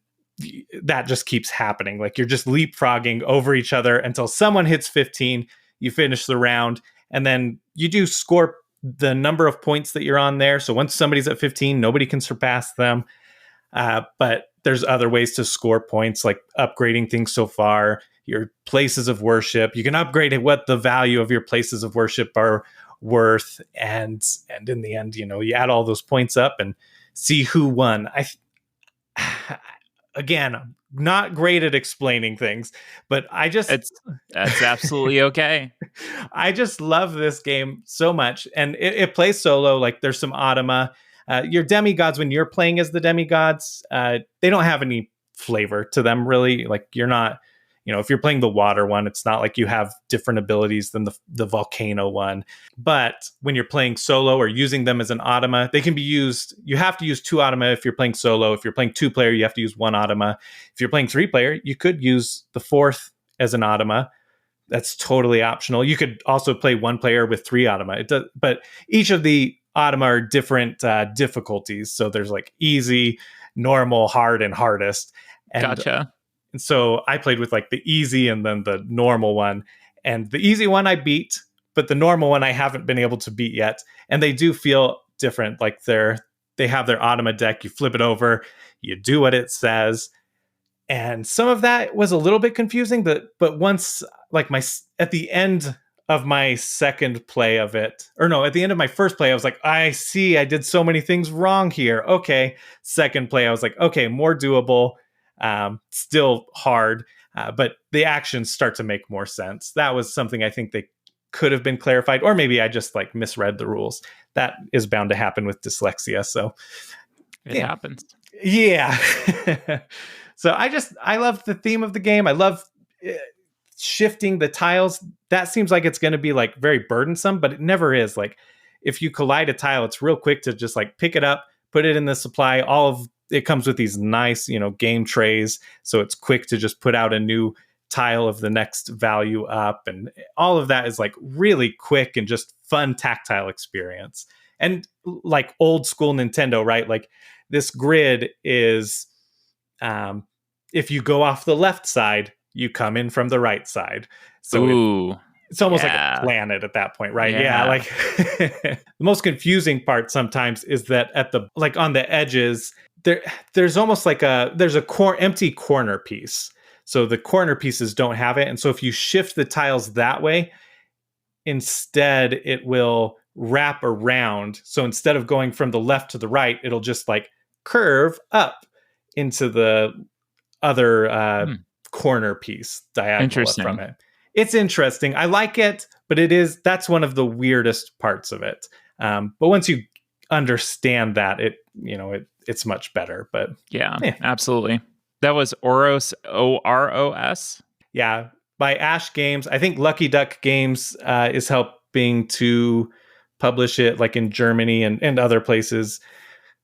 that just keeps happening. Like you're just leapfrogging over each other until someone hits 15, you finish the round, and then you do score the number of points that you're on there. So once somebody's at 15, nobody can surpass them. But there's other ways to score points, like upgrading things so far, your places of worship. You can upgrade what the value of your places of worship are worth. And in the end, you add all those points up and see who won. Again, I'm not great at explaining things, but that's absolutely okay. I just love this game so much. And it plays solo. Like there's some automa. Your demigods, when you're playing as the demigods, they don't have any flavor to them, really. Like you're not, if you're playing the water one, it's not like you have different abilities than the volcano one. But when you're playing solo or using them as an automa, they can be used. You have to use 2 automa if you're playing solo. If you're playing 2-player, you have to use 1 automa. If you're playing 3-player, you could use the 4th as an automa. That's totally optional. You could also play 1-player with 3 automa. But each of the automa are different difficulties. So there's like easy, normal, hard, and hardest. And gotcha. And so I played with like the easy and then the normal one. And the easy one I beat, but the normal one I haven't been able to beat yet. And they do feel different. Like they have their automa deck. You flip it over, you do what it says. And some of that was a little bit confusing, but once like at the end of my second play of it, or no, at the end of my first play, I was like, I see, I did so many things wrong here. Okay. Second play, I was like, okay, more doable. Still hard, but the actions start to make more sense. That was something I think they could have been clarified, or maybe I just like misread the rules. That is bound to happen with dyslexia. So it happens. Yeah. So I love the theme of the game. I love shifting the tiles. That seems like it's going to be like very burdensome, but it never is. Like if you collide a tile, it's real quick to just like pick it up, put it in the supply. It comes with these nice, game trays. So it's quick to just put out a new tile of the next value up. And all of that is like really quick and just fun tactile experience. And like old school Nintendo, right? Like this grid is, if you go off the left side, you come in from the right side. So it's almost like a planet at that point, right? Yeah. Like the most confusing part sometimes is that on the edges, there's almost like there's a empty corner piece. So the corner pieces don't have it. And so if you shift the tiles that way, instead it will wrap around. So instead of going from the left to the right, it'll just like curve up into the other corner piece diagonal up from it. It's interesting. I like it, but that's one of the weirdest parts of it. But once you understand that, it's much better. But Yeah, absolutely. That was Oros, Oros. Yeah, by Ash Games. I think Lucky Duck Games is helping to publish it, like in Germany and other places.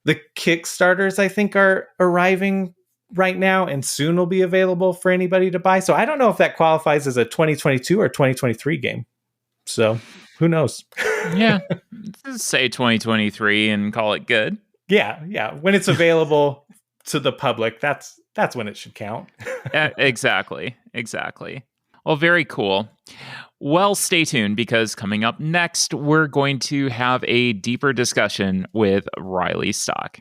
The Kickstarters, I think, are arriving right now and soon will be available for anybody to buy. So I don't know if that qualifies as a 2022 or 2023 game. So who knows? Yeah, let's say 2023 and call it good. Yeah. When it's available to the public, that's when it should count. Exactly. Well, very cool. Well, stay tuned because coming up next, we're going to have a deeper discussion with Riley Stock.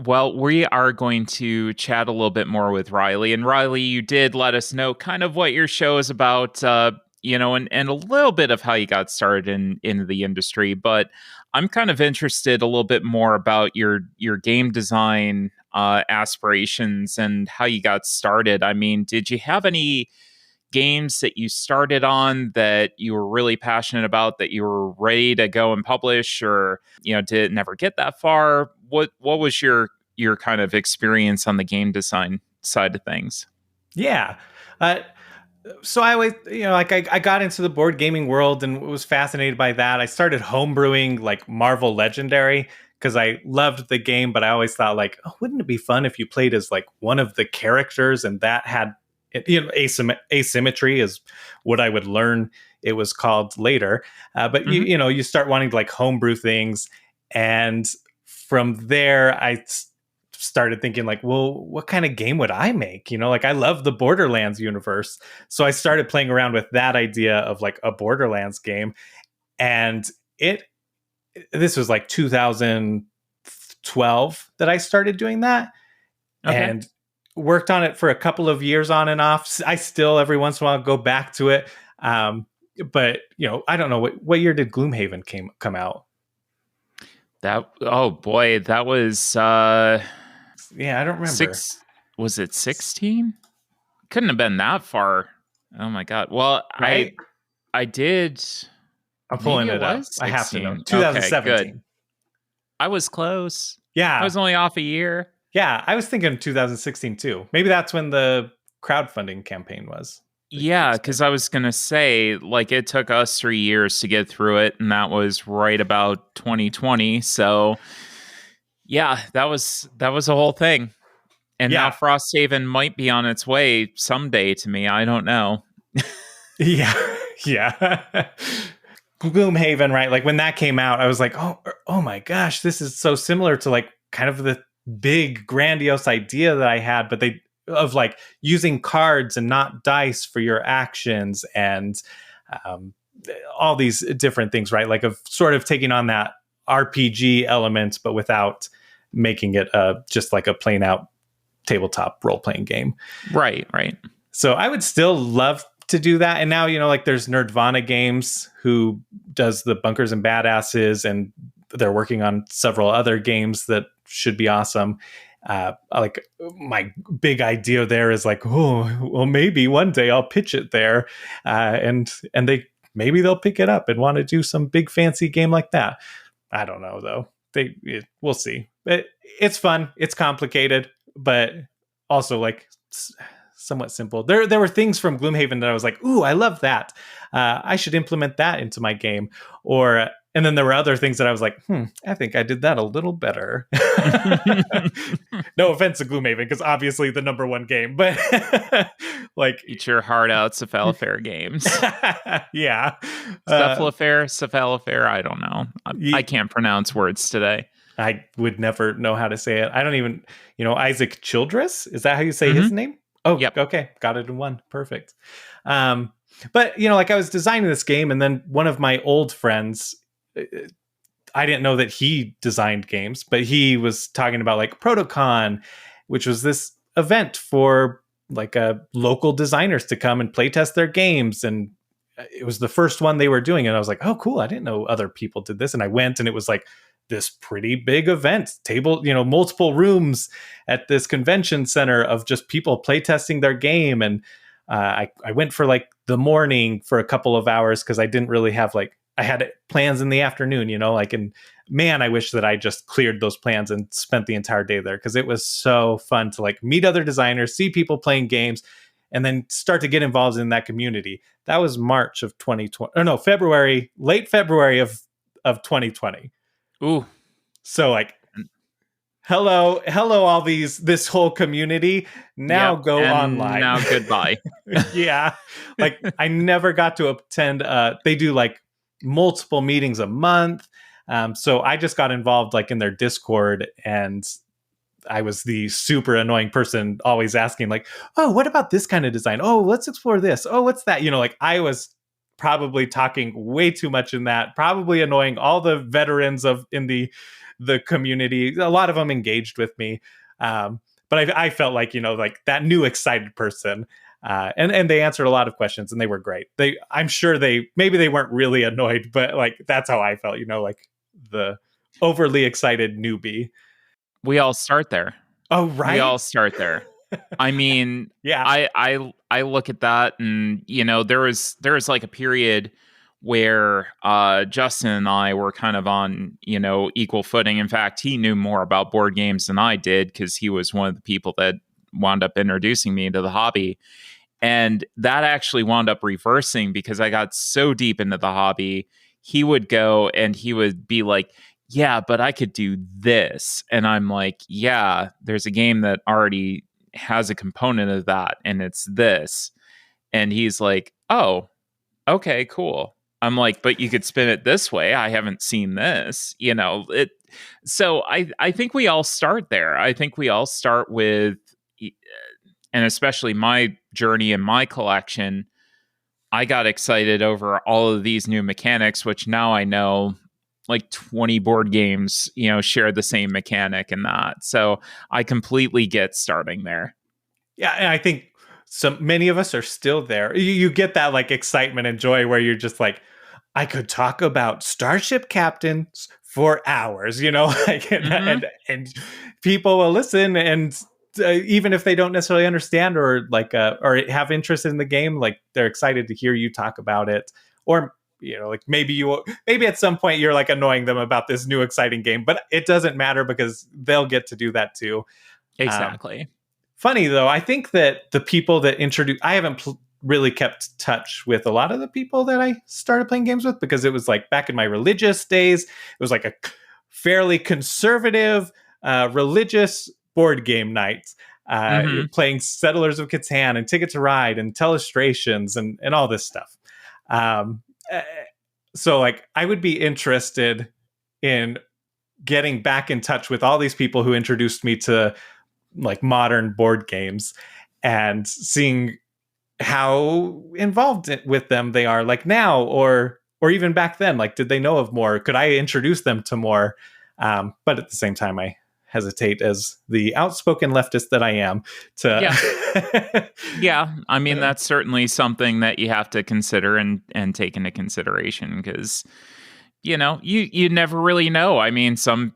Well, we are going to chat a little bit more with Riley. And Riley, you did let us know kind of what your show is about, and a little bit of how you got started in the industry. But I'm kind of interested a little bit more about your game design aspirations and how you got started. I mean, did you have any games that you started on that you were really passionate about that you were ready to go and publish, or did it never get that far? What was your kind of experience on the game design side of things? Yeah. So I always, I got into the board gaming world and was fascinated by that. I started homebrewing like Marvel Legendary because I loved the game, but I always thought like, oh, wouldn't it be fun if you played as like one of the characters, and that had asymmetry is what I would learn it was called later. But you start wanting to like homebrew things, and from there I started thinking like, well, what kind of game would I make? Like I love the Borderlands universe. So I started playing around with that idea of like a Borderlands game. And this was like 2012 that I started doing that. Okay. And worked on it for a couple of years on and off. I still every once in a while go back to it. But I don't know what year did Gloomhaven come out? That was yeah, I don't remember. Was it 16? Couldn't have been that far. Oh my god. Well, right? I did. I'm pulling it up. 16. I have to know. 2017. Okay, good. I was close. Yeah. I was only off a year. Yeah, I was thinking 2016 too. Maybe that's when the crowdfunding campaign was. Yeah, because I was going to say, like, it took us 3 years to get through it, and that was right about 2020. So, yeah, that was a whole thing. And now Frosthaven might be on its way someday to me. I don't know. Yeah. Gloomhaven, right? Like when that came out, I was like, oh my gosh, this is so similar to like kind of the big grandiose idea that I had, but of like using cards and not dice for your actions, and all these different things, right? Like of sort of taking on that RPG element, but without making it just like a plain out tabletop role-playing game. Right. So I would still love to do that. And now, like there's Nerdvana Games who does the Bunkers and Badasses, and they're working on several other games that should be awesome. Like my big idea there is like, oh, well, maybe one day I'll pitch it there, and maybe they'll pick it up and want to do some big fancy game like that. I don't know though. We'll see. It's fun. It's complicated, but also like somewhat simple. There were things from Gloomhaven that I was like, ooh, I love that. I should implement that into my game. And then there were other things that I was like, I think I did that a little better. No offense to Gloomhaven, because obviously the number one game, but like eat your heart out, Cephalofair games. Yeah. Cephalofair, I don't know. I can't pronounce words today. I would never know how to say it. I don't even, Isaac Childress. Is that how you say his name? Oh, yep. Okay. Got it in one. Perfect. But, like I was designing this game, and then one of my old friends, I didn't know that he designed games, but he was talking about like Protocon, which was this event for like local designers to come and play test their games. And it was the first one they were doing. And I was like, oh, cool. I didn't know other people did this. And I went, and it was like this pretty big event, multiple rooms at this convention center of just people playtesting their game. And I went for like the morning for a couple of hours because I didn't really have like I had plans in the afternoon, like, and man, I wish that I just cleared those plans and spent the entire day there, because it was so fun to like meet other designers, see people playing games, and then start to get involved in that community. That was March of 2020, or no, February, late February of 2020. Ooh. So like, hello, all this whole community. Now Yep. go And online. now goodbye. Yeah, like I never got to attend. They do like multiple meetings a month, so I just got involved like in their Discord, and I was the super annoying person always asking like, oh, what about this kind of design? Oh, let's explore this. Oh, what's that? Like I was probably talking way too much in that, probably annoying all the veterans in the community. A lot of them engaged with me, but I felt like like that new excited person. And they answered a lot of questions, and they were great. I'm sure maybe they weren't really annoyed, but like that's how I felt. Like the overly excited newbie. We all start there. Oh, We right. all start there. I mean, Yeah. I look at that, and there was like a period where Justin and I were kind of on equal footing. In fact, he knew more about board games than I did, because he was one of the people that wound up introducing me into the hobby. And that actually wound up reversing, because I got so deep into the hobby. He would go and he would be like, yeah, but I could do this. And I'm like, yeah, there's a game that already has a component of that, and it's this. And he's like, oh, okay, cool. I'm like, but you could spin it this way. I haven't seen this, it. So I think we all start there. I think we all start with, and especially my journey in my collection, I got excited over all of these new mechanics, which now I know like 20 board games, share the same mechanic and that. So I completely get starting there. Yeah, and I think so many of us are still there. You get that like excitement and joy where you're just like, I could talk about Starship captains for hours, like, Mm-hmm. and people will listen, and even if they don't necessarily understand or like or have interest in the game, like they're excited to hear you talk about it. Or like maybe at some point you're like annoying them about this new exciting game, but it doesn't matter because they'll get to do that too. Um, Exactly. Funny though, I think that the people that I haven't really kept touch with a lot of the people that I started playing games with, because it was like back in my religious days. It was like a fairly conservative, religious board game night, Mm-hmm. playing Settlers of Catan and Ticket to Ride and Telestrations and all this stuff. Um, eh, so like I would be interested in getting back in touch with all these people who introduced me to like modern board games, and seeing how involved with them they are like now, or even back then. Like, did they know of more? Could I introduce them to more? But at the same time, I hesitate, as the outspoken leftist that I am, Yeah. to Yeah. I mean, that's certainly something that you have to consider and take into consideration, because, you never really know. I mean, some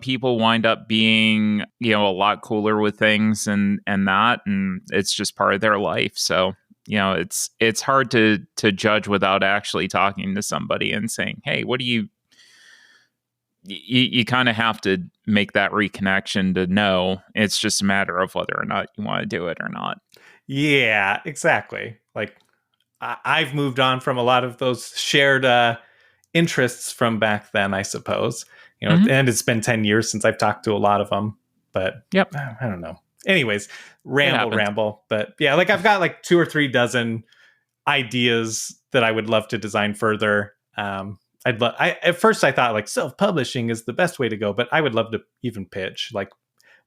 people wind up being, a lot cooler with things and it's just part of their life. So, it's hard to judge without actually talking to somebody and saying, hey, what do you kind of have to make that reconnection to know. It's just a matter of whether or not you want to do it or not. Yeah, exactly. Like I've moved on from a lot of those shared interests from back then, I suppose. Mm-hmm. And it's been 10 years since I've talked to a lot of them, but Yep. I don't know. Anyways, It happens. ramble. But yeah, like I've got like 2 or 3 dozen ideas that I would love to design further. At first I thought like self-publishing is the best way to go, but I would love to even pitch. Like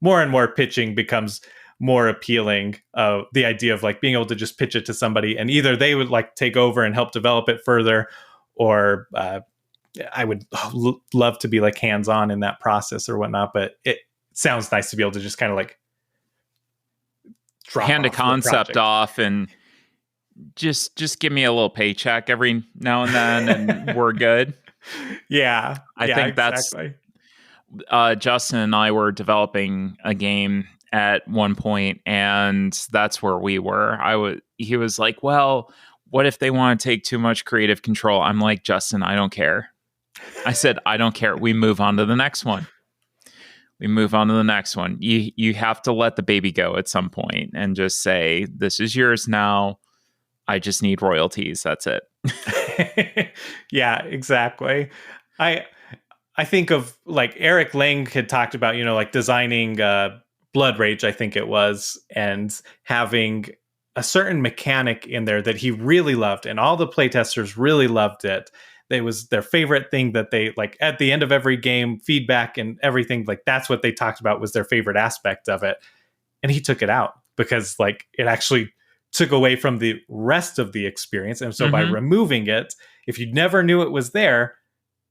more and more pitching becomes more appealing. The idea of like being able to just pitch it to somebody, and either they would like take over and help develop it further, or I would love to be like hands-on in that process or whatnot. But it sounds nice to be able to just kind of like drop Hand a off the concept project. off and just give me a little paycheck every now and then and we're good. Yeah, I yeah, think that's exactly. Justin and I were developing a game at one point, and that's where we were. He was like, well, what if they want to take too much creative control? I'm like, Justin, I don't care. I said, I don't care. We move on to the next one. You have to let the baby go at some point and just say, this is yours now. I just need royalties. That's it. Yeah, exactly. I I think of like Eric Lang had talked about, like designing Blood Rage, I think it was, and having a certain mechanic in there that he really loved, and all the playtesters really loved it. It was their favorite thing that they like at the end of every game, feedback and everything. Like that's what they talked about was their favorite aspect of it. And he took it out because like it actually took away from the rest of the experience. And so by removing it, if you never knew it was there,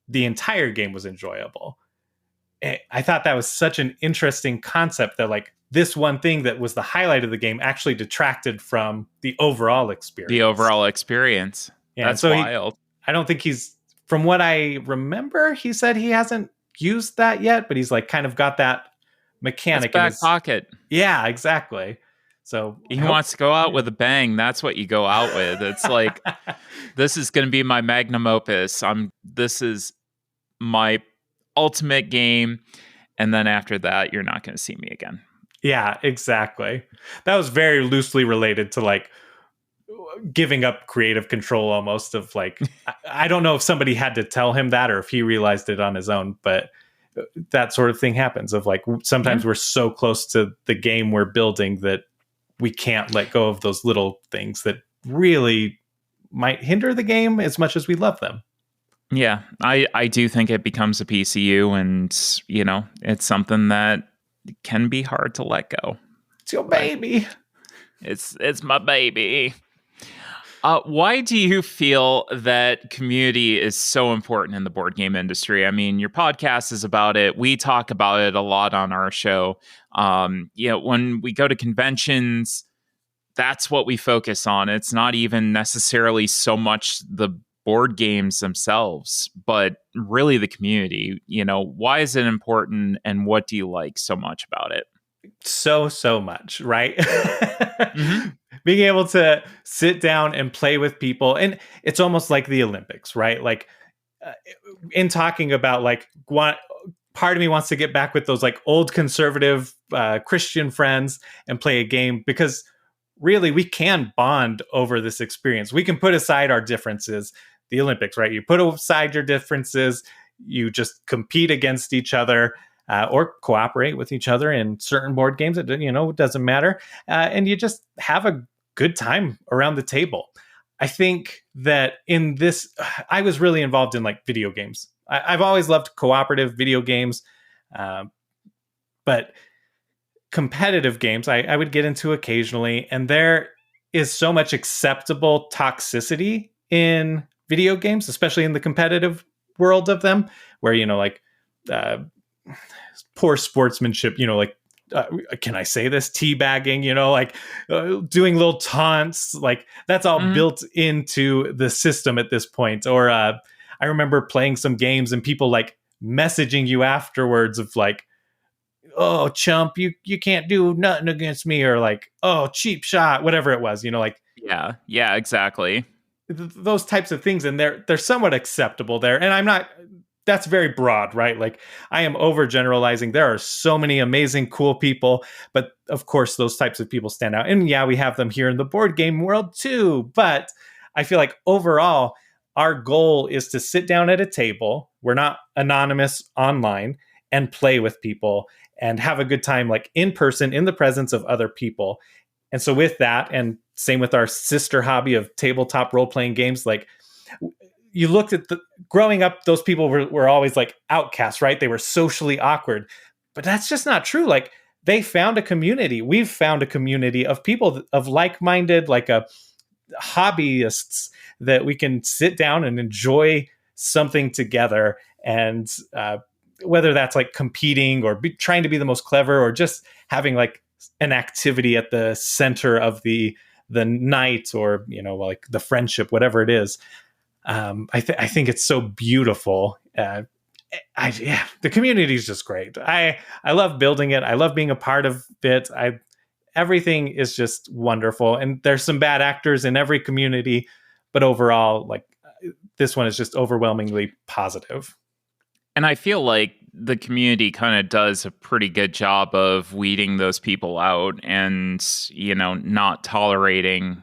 the entire game was enjoyable. I thought that was such an interesting concept that like this one thing that was the highlight of the game actually detracted from the overall experience. Yeah, that's so wild. I don't think from what I remember, he said he hasn't used that yet, but he's like kind of got that mechanic in his back pocket. Yeah, exactly. So he wants to go out with a bang. That's what you go out with. It's like, this is going to be my magnum opus. This is my ultimate game. And then after that, you're not going to see me again. Yeah, exactly. That was very loosely related to like giving up creative control almost of like, I don't know if somebody had to tell him that or if he realized it on his own, but that sort of thing happens of like, sometimes we're so close to the game we're building that we can't let go of those little things that really might hinder the game as much as we love them. Yeah, I do think it becomes a PCU, and it's something that can be hard to let go. It's your baby. It's my baby. Why do you feel that community is so important in the board game industry? I mean, your podcast is about it. We talk about it a lot on our show. When we go to conventions, that's what we focus on. It's not even necessarily so much the board games themselves, but really the community. Why is it important, and what do you like so much about it? So much, right? Being able to sit down and play with people, and it's almost like the Olympics, right? Like in talking about like part of me wants to get back with those like old conservative Christian friends and play a game, because really we can bond over this experience. We can put aside our differences. The Olympics, right? You put aside your differences, you just compete against each other. Or cooperate with each other in certain board games. It doesn't matter. And you just have a good time around the table. I think that in this, I was really involved in like video games. I've always loved cooperative video games. But competitive games, I would get into occasionally. And there is so much acceptable toxicity in video games, especially in the competitive world of them, where, poor sportsmanship, can I say this? Teabagging, doing little taunts, like that's all built into the system at this point. Or I remember playing some games and people like messaging you afterwards of like, oh, chump, you can't do nothing against me, or like, oh, cheap shot, whatever it was, Yeah, exactly. Those types of things. And they're somewhat acceptable there. And that's very broad, right? Like I am overgeneralizing. There are so many amazing, cool people, but of course those types of people stand out. And yeah, we have them here in the board game world too. But I feel like overall, our goal is to sit down at a table. We're not anonymous online, and play with people and have a good time, like in person, in the presence of other people. And so with that, and same with our sister hobby of tabletop role-playing games, like you looked at growing up, those people were always like outcasts, right? They were socially awkward, but that's just not true. Like they found a community. We've found a community of people of like-minded, like hobbyists that we can sit down and enjoy something together. And whether that's like competing or trying to be the most clever, or just having like an activity at the center of the night, or, like the friendship, whatever it is. I think it's so beautiful. The community is just great. I love building it. I love being a part of it. Everything is just wonderful. And there's some bad actors in every community, but overall, like this one is just overwhelmingly positive. And I feel like the community kind of does a pretty good job of weeding those people out and, not tolerating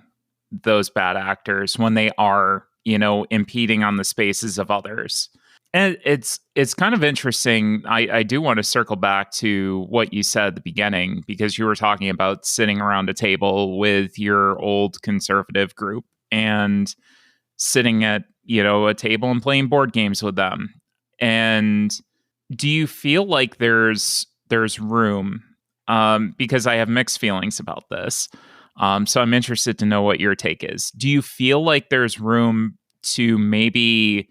those bad actors when they are, impeding on the spaces of others. And it's kind of interesting. I do want to circle back to what you said at the beginning, because you were talking about sitting around a table with your old conservative group and sitting at, a table and playing board games with them. And do you feel like there's room? Because I have mixed feelings about this. So I'm interested to know what your take is. Do you feel like there's room to maybe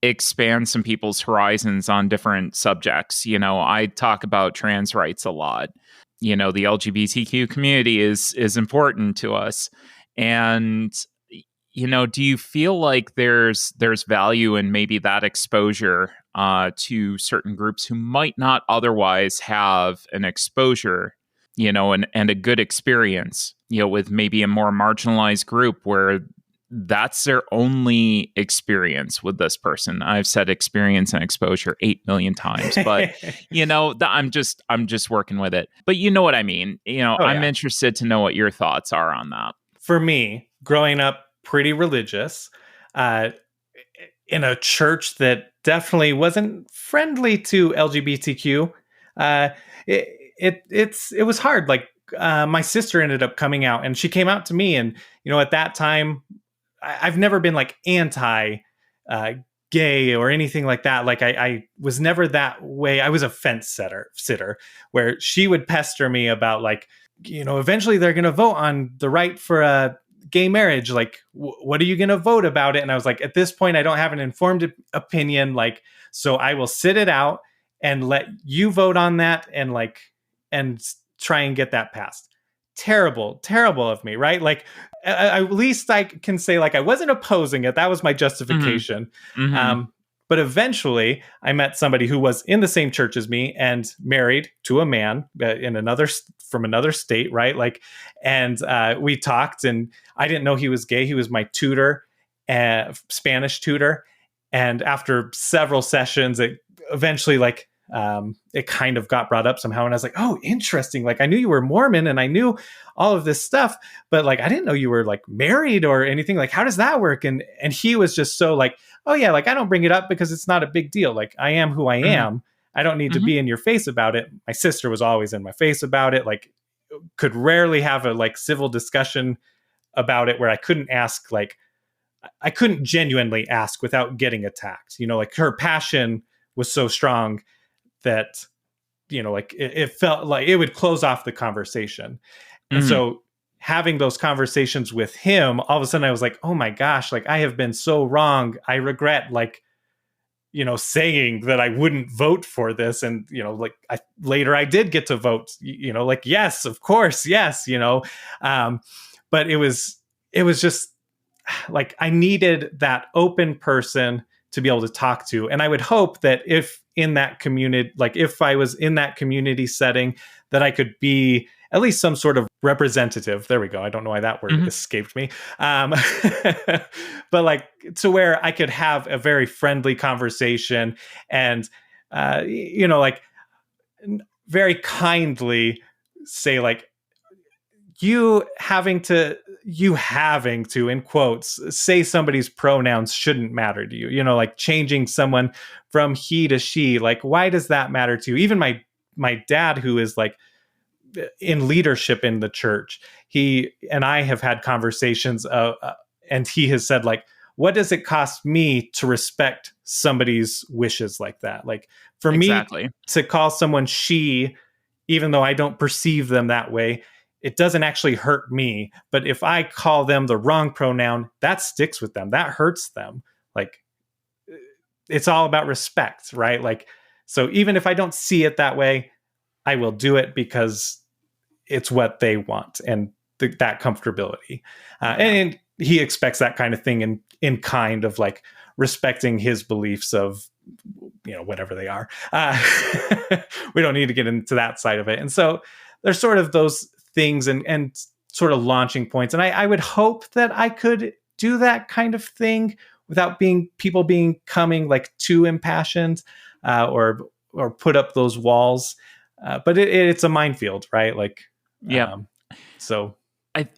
expand some people's horizons on different subjects? I talk about trans rights a lot. The LGBTQ community is important to us. And do you feel like there's value in maybe that exposure to certain groups who might not otherwise have an exposure, and a good experience, with maybe a more marginalized group where that's their only experience with this person? I've said experience and exposure 8 million times, but I'm just working with it. But you know what I mean? I'm interested to know what your thoughts are on that. For me, growing up pretty religious, in a church that definitely wasn't friendly to LGBTQ, it was hard. Like my sister ended up coming out, and she came out to me, and at that time, I've never been like anti gay or anything like that. Like I was never that way. I was a fence sitter where she would pester me about like, eventually they're going to vote on the right for a gay marriage. Like, what are you going to vote about it? And I was like, at this point, I don't have an informed opinion. Like, so I will sit it out and let you vote on that and try and get that passed. Terrible of me, right? Like, at least I can say like I wasn't opposing it. That was my justification. Mm-hmm. But eventually I met somebody who was in the same church as me and married to a man from another state, right? Like, and we talked, and I didn't know he was gay. He was my tutor, Spanish tutor. And after several sessions, it eventually it kind of got brought up somehow. And I was like, oh, interesting. Like, I knew you were Mormon and I knew all of this stuff, but like, I didn't know you were like married or anything. Like, how does that work? And he was just so like, oh yeah, like I don't bring it up because it's not a big deal. Like, I am who I am. I don't need to be in your face about it. My sister was always in my face about it. Like, could rarely have a like civil discussion about it where I couldn't ask, like, I couldn't genuinely ask without getting attacked. Like her passion was so strong that, like it felt like it would close off the conversation. And so having those conversations with him, all of a sudden I was like, oh my gosh, like I have been so wrong. I regret like, saying that I wouldn't vote for this. And, like later I did get to vote, like, yes, of course. Yes. But it was just like, I needed that open person to be able to talk to. And I would hope that if I was in that community setting, that I could be at least some sort of representative. There we go. I don't know why that word escaped me. But like to where I could have a very friendly conversation and, like very kindly say like, you having to in quotes say somebody's pronouns shouldn't matter to you, like changing someone from he to she, like why does that matter to you? Even my dad, who is like in leadership in the church, he and I have had conversations and he has said like, what does it cost me to respect somebody's wishes like that? Like for me to call someone she, even though I don't perceive them that way, it doesn't actually hurt me. But if I call them the wrong pronoun, that sticks with them. That hurts them. Like, it's all about respect, right? Like, so even if I don't see it that way, I will do it because it's what they want and that comfortability. And he expects that kind of thing in kind of like respecting his beliefs of, whatever they are. We don't need to get into that side of it. And so there's sort of those things and sort of launching points. And I would hope that I could do that kind of thing without becoming like too impassioned, or put up those walls. But it's a minefield, right? Like, Yeah. so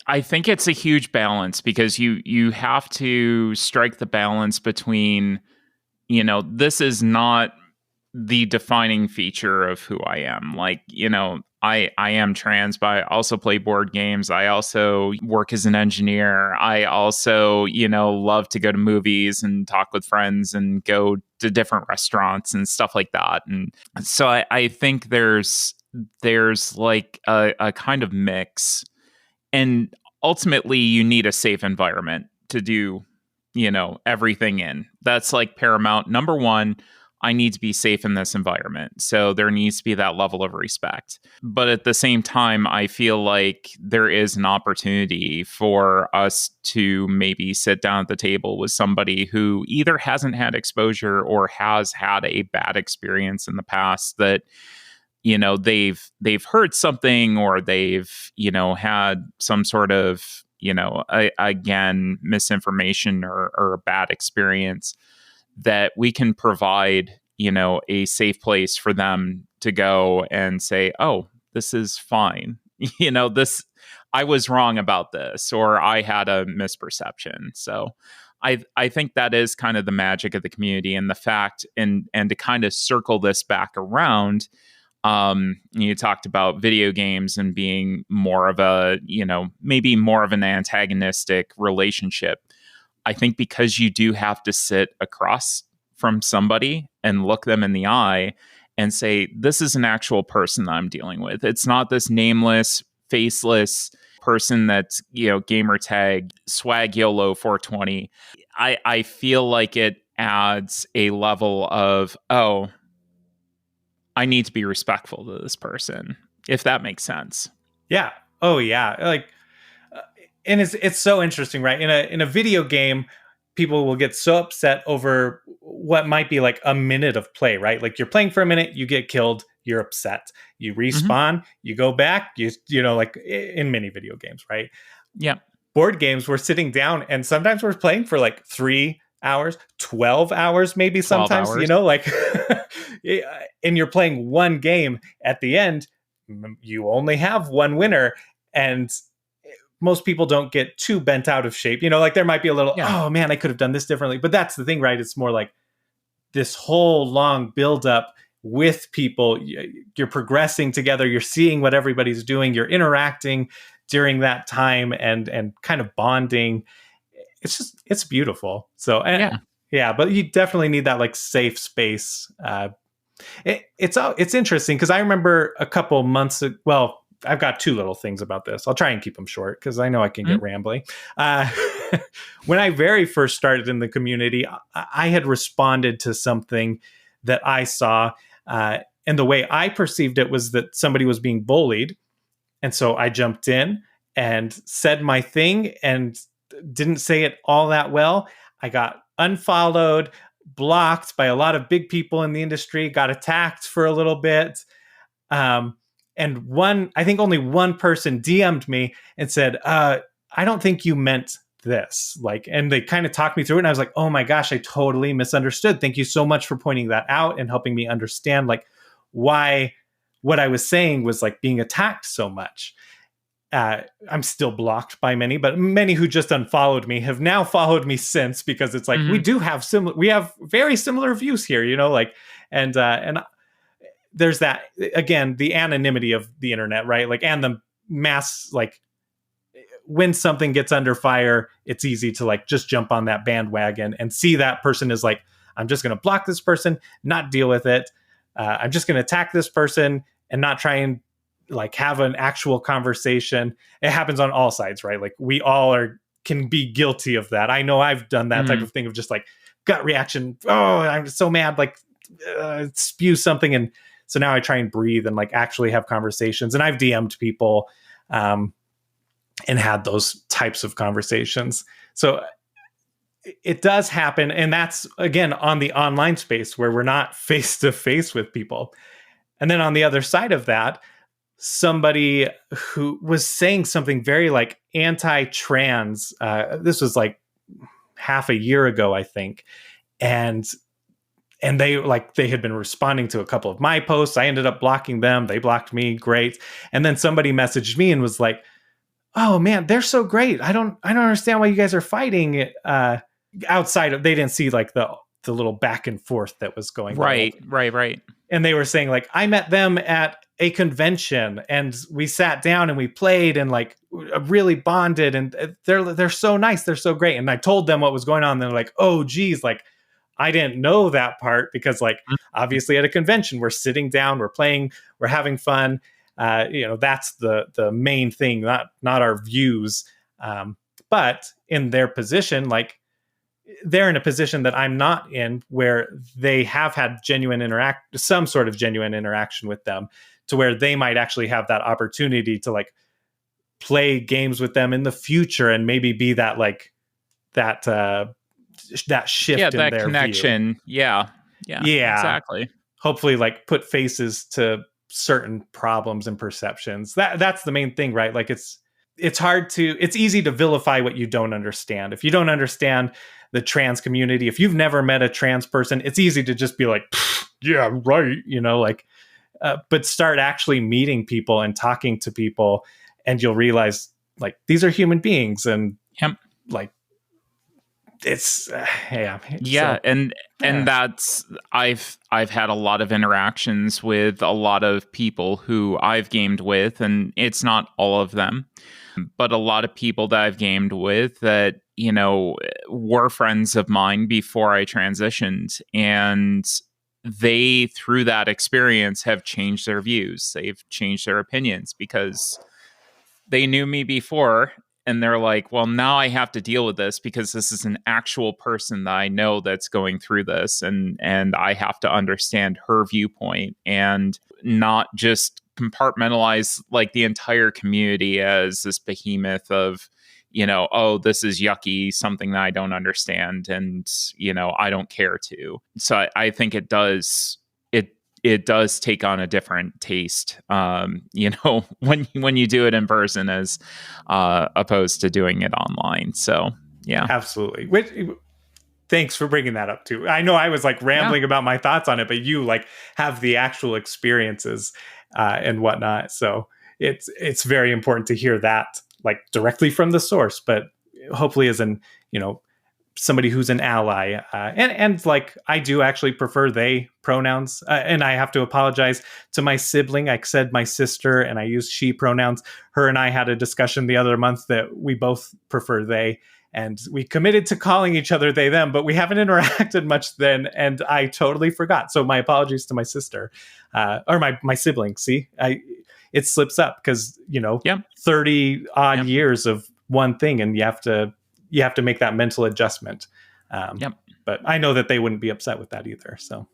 I think it's a huge balance because you have to strike the balance between, this is not the defining feature of who I am. Like, I am trans, but I also play board games. I also work as an engineer. I also, love to go to movies and talk with friends and go to different restaurants and stuff like that. And so I think there's like a kind of mix, and ultimately you need a safe environment to do, everything in. That's like paramount. Number one, I need to be safe in this environment. So there needs to be that level of respect. But at the same time, I feel like there is an opportunity for us to maybe sit down at the table with somebody who either hasn't had exposure or has had a bad experience in the past, that they've heard something, or they've had some sort of again, misinformation or a bad experience, that we can provide a safe place for them to go and say, oh, this is fine. This, I was wrong about this, or I had a misperception. So I think that is kind of the magic of the community, and the fact, and to kind of circle this back around. You talked about video games and being more of a, maybe more of an antagonistic relationship. I think because you do have to sit across from somebody and look them in the eye and say, this is an actual person that I'm dealing with. It's not this nameless, faceless person that's, gamer tag swag YOLO 420. I feel like it adds a level of, oh, I need to be respectful to this person, if that makes sense. Yeah. Oh yeah. Like, and it's so interesting, right? In a video game, people will get so upset over what might be like a minute of play, right? Like, you're playing for a minute, you get killed, you're upset. You respawn, you go back, like in many video games, right? Yeah. Board games, we're sitting down, and sometimes we're playing for like 3 hours, 12 hours, maybe 12 sometimes, hours. like, and you're playing one game. At the end, you only have one winner, and most people don't get too bent out of shape. Like, there might be a little, oh man, I could have done this differently. But that's the thing, right? It's more like this whole long buildup with people. You're progressing together. You're seeing what everybody's doing. You're interacting during that time and kind of bonding. It's beautiful. So yeah, but you definitely need that like safe space. It's interesting because I remember a couple months ago, well, I've got two little things about this. I'll try and keep them short because I know I can get rambly. When I very first started in the community, I had responded to something that I saw, and the way I perceived it was that somebody was being bullied. And so I jumped in and said my thing and didn't say it all that well. I got unfollowed, blocked by a lot of big people in the industry, got attacked for a little bit. And I think only one person DM'd me and said, I don't think you meant this. Like, and they kind of talked me through it. And I was like, oh my gosh, I totally misunderstood. Thank you so much for pointing that out and helping me understand like why what I was saying was like being attacked so much. I'm still blocked by many, but many who just unfollowed me have now followed me since, because it's like, we have very similar views here, like, and there's that, again, the anonymity of the internet, right? Like, and the mass, like, when something gets under fire, it's easy to like just jump on that bandwagon and see that person is like, I'm just going to block this person, not deal with it. I'm just going to attack this person and not try and like have an actual conversation. It happens on all sides, right? Like, we all can be guilty of that. I know I've done that type of thing of just like gut reaction. Oh, I'm so mad, like spew something. And so now I try and breathe and like actually have conversations. And I've DM'd people and had those types of conversations. So it does happen. And that's, again, on the online space where we're not face to face with people. And then on the other side of that, somebody who was saying something very like anti-trans, this was like half a year ago, I think. And they had been responding to a couple of my posts. I ended up blocking them. They blocked me. Great. And then somebody messaged me and was like, "Oh man, they're so great. I don't understand why you guys are fighting." Outside of, they didn't see like the little back and forth that was going on. Right. And they were saying like, "I met them at a convention and we sat down and we played and like really bonded, and they're so nice. They're so great." And I told them what was going on. And they're like, "Oh geez, like I didn't know that part," because like obviously at a convention, we're sitting down, we're playing, we're having fun. That's the main thing, not our views. But in their position, like they're in a position that I'm not in, where they have had some sort of genuine interaction with them, to where they might actually have that opportunity to like play games with them in the future and maybe be that like that shift in that their connection view. Yeah, exactly. Hopefully like put faces to certain problems and perceptions. That's the main thing, right? Like it's easy to vilify what you don't understand. If you don't understand the trans community, if you've never met a trans person, it's easy to just be like, yeah, right, but start actually meeting people and talking to people, and you'll realize like these are human beings, and like it's and that's I've had a lot of interactions with a lot of people who I've gamed with, and it's not all of them, but a lot of people that I've gamed with that were friends of mine before I transitioned, and they, through that experience, have changed their views. They've changed their opinions because they knew me before, and they're like, well, now I have to deal with this because this is an actual person that I know that's going through this, and I have to understand her viewpoint and not just compartmentalize like the entire community as this behemoth of, oh, this is yucky, something that I don't understand, and I don't care to. So I think it does take on a different taste, when you do it in person as opposed to doing it online. So yeah, absolutely. Thanks for bringing that up too. I know I was like rambling about my thoughts on it, but you like have the actual experiences and whatnot. So it's very important to hear that like directly from the source, but hopefully as an, somebody who's an ally. And like, I do actually prefer they pronouns. And I have to apologize to my sibling. I said my sister and I use she pronouns. Her and I had a discussion the other month that we both prefer they. And we committed to calling each other they, them, but we haven't interacted much then. And I totally forgot. So my apologies to my sister or my sibling. See, it slips up because, 30 odd years of one thing, and you have to make that mental adjustment. But I know that they wouldn't be upset with that either. So,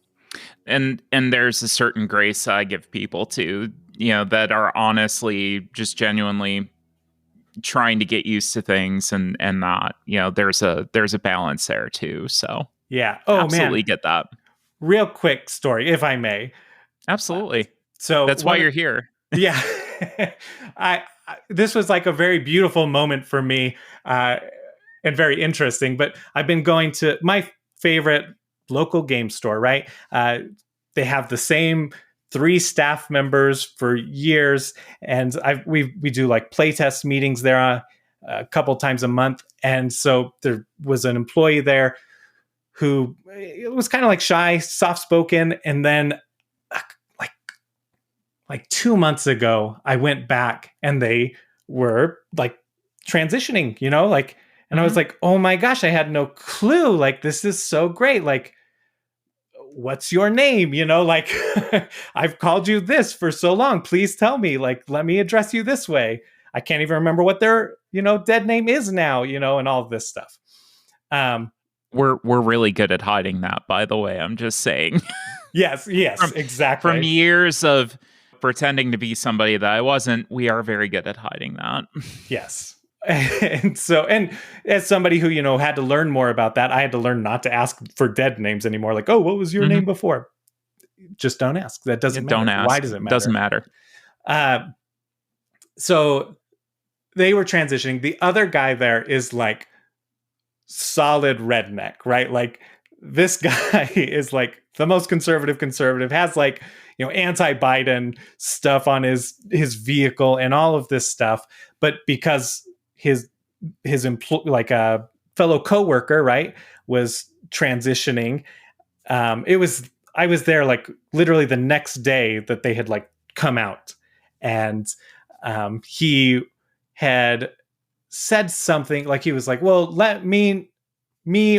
and there's a certain grace I give people to, that are honestly just genuinely trying to get used to things, and not, there's a balance there too. So yeah. Absolutely get that. Real quick story, if I may. Absolutely. So that's why you're here. Yeah. This was like a very beautiful moment for me, and very interesting, but I've been going to my favorite local game store, right? They have the same 3 staff members for years, and we do like playtest meetings there a couple times a month. And so there was an employee there who was kind of like shy, soft-spoken, and then like 2 months ago, I went back and they were like transitioning, and I was like, oh my gosh, I had no clue. Like, this is so great. Like, what's your name? Like, I've called you this for so long. Please tell me, like, let me address you this way. I can't even remember what their, dead name is now, and all of this stuff. We're really good at hiding that, by the way. I'm just saying. Yes, exactly. From years of pretending to be somebody that I wasn't, we are very good at hiding that. Yes. And as somebody who, had to learn more about that, I had to learn not to ask for dead names anymore. Like, oh, what was your name before? Just don't ask. That doesn't matter. Don't ask. Why does it matter? Doesn't matter. So they were transitioning. The other guy there is like solid redneck, right? Like this guy is like the most conservative, has like, anti-Biden stuff on his vehicle and all of this stuff. But because his like a fellow coworker, right, was transitioning, it was I was there like literally the next day that they had like come out, and he had said something like, he was like, well, let me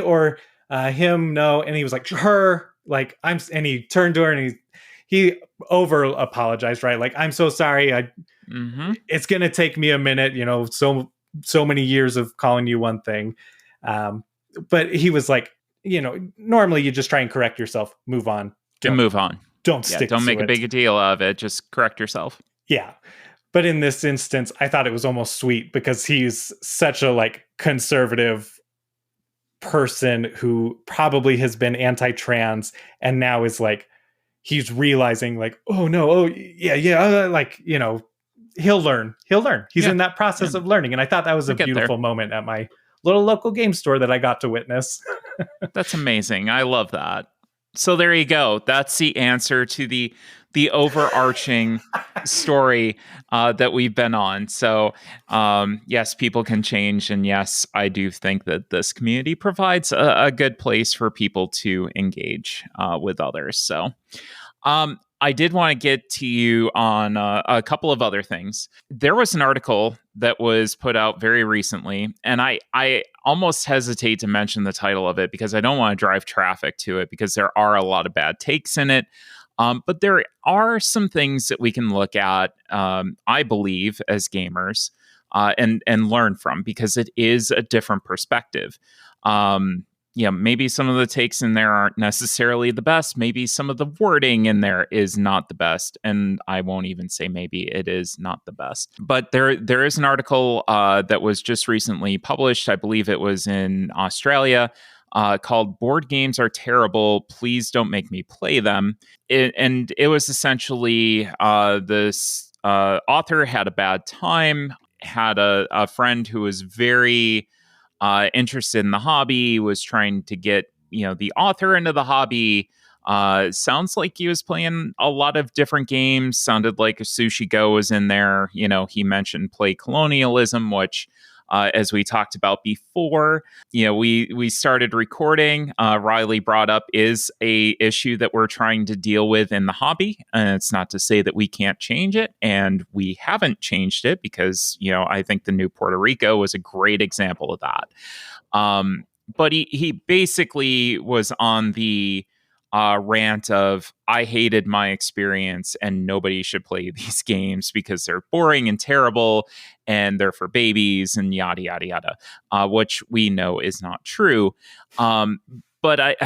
or him know, and he was like, her, like, and he turned to her and he over apologized, right, like, I'm so sorry, it's gonna take me a minute, so many years of calling you one thing, but he was like, normally you just try and correct yourself, move on, And move on. don't Yeah, stick don't to make a it. big deal of it. Just correct yourself. Yeah. But in this instance, I thought it was almost sweet because he's such a like conservative person who probably has been anti-trans and now is like, he's realizing like, oh no, oh yeah, like, he'll learn. He's in that process of learning. And I thought that was a beautiful moment at my little local game store that I got to witness. That's amazing. I love that. So there you go. That's the answer to the overarching story that we've been on. So yes, people can change, and yes, I do think that this community provides a good place for people to engage with others. So I did want to get to you on a couple of other things. There was an article that was put out very recently, and I almost hesitate to mention the title of it because I don't want to drive traffic to it because there are a lot of bad takes in it. But there are some things that we can look at, I believe, as gamers and learn from, because it is a different perspective. Maybe some of the takes in there aren't necessarily the best. Maybe some of the wording in there is not the best. And I won't even say maybe it is not the best. But there is an article that was just recently published. I believe it was in Australia, called "Board Games Are Terrible. Please Don't Make Me Play Them." And it was essentially this author had a bad time, had a friend who was very interested in the hobby, was trying to get the author into the hobby. Sounds like he was playing a lot of different games. Sounded like a Sushi Go was in there. He mentioned play colonialism, which as we talked about before, we started recording. Riley brought up is a issue that we're trying to deal with in the hobby. And it's not to say that we can't change it, and we haven't changed it because, I think the new Puerto Rico was a great example of that. But he basically was on the rant of, I hated my experience and nobody should play these games because they're boring and terrible and they're for babies and yada, yada, yada, which we know is not true. But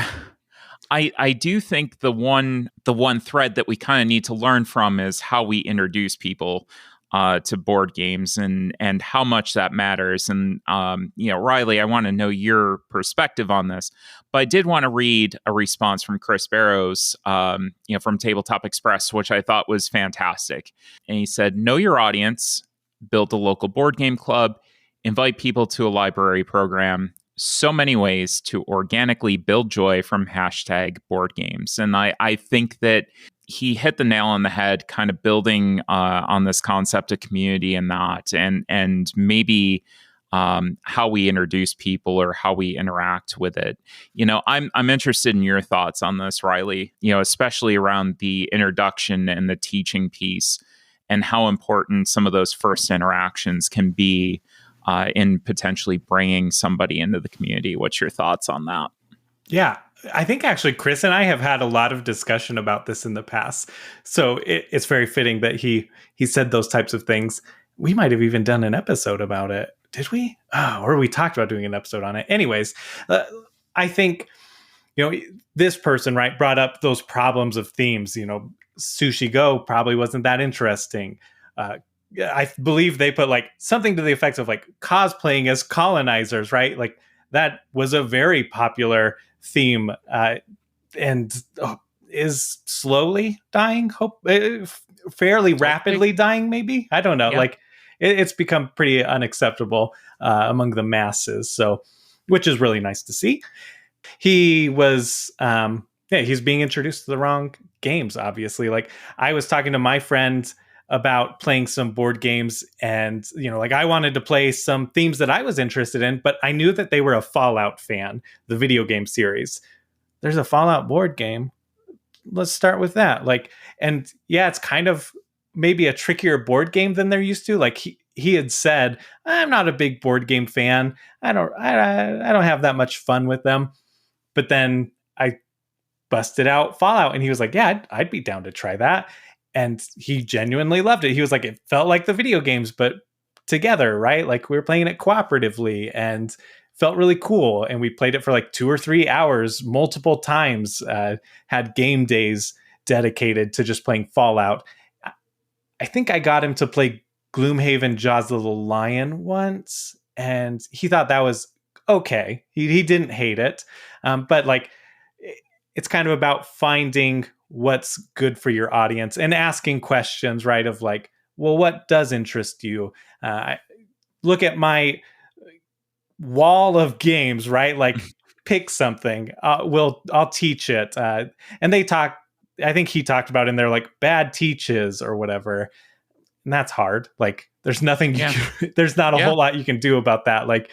I do think the one thread that we kind of need to learn from is how we introduce people to board games and how much that matters. And Riley, I want to know your perspective on this. But I did want to read a response from Chris Barrows, from Tabletop Express, which I thought was fantastic. And he said, "Know your audience, build a local board game club, invite people to a library program. So many ways to organically build joy from #boardgames." And I think that he hit the nail on the head, kind of building on this concept of community and maybe how we introduce people or how we interact with it. I'm interested in your thoughts on this, Riley, especially around the introduction and the teaching piece and how important some of those first interactions can be in potentially bringing somebody into the community. What's your thoughts on that? Yeah, I think actually Chris and I have had a lot of discussion about this in the past. So it's very fitting that he said those types of things. We might have even done an episode about it. Did we? Oh, or we talked about doing an episode on it. Anyways, I think, this person, right, brought up those problems of themes. Sushi Go probably wasn't that interesting. I believe they put like something to the effects of like cosplaying as colonizers, right? Like that was a very popular theme and is slowly dying, fairly rapidly dying, maybe. I don't know. Yeah. Like it's become pretty unacceptable among the masses. So which is really nice to see. He was yeah, he's being introduced to the wrong games, obviously. Like, I was talking to my friend about playing some board games, and like, I wanted to play some themes that I was interested in, but I knew that they were a Fallout fan, the video game series. There's a Fallout board game, let's start with that. Like, and yeah, it's kind of maybe a trickier board game than they're used to. Like, he had said, I'm not a big board game fan. I don't have that much fun with them. But then I busted out Fallout, and he was like, yeah, I'd be down to try that. And he genuinely loved it. He was like, it felt like the video games, but together, right? Like, we were playing it cooperatively and felt really cool. And we played it for like 2 or 3 hours multiple times, had game days dedicated to just playing Fallout. I think I got him to play Gloomhaven Jaws of the Lion once, and he thought that was okay. He didn't hate it. But like, it's kind of about finding what's good for your audience and asking questions, right? Of like, well, what does interest you? Look at my wall of games, right? Like, pick something. I'll teach it. And they talk. I think he talked about in there, like, bad teaches or whatever, and that's hard. Like, there's nothing. There's not a whole lot you can do about that. Like,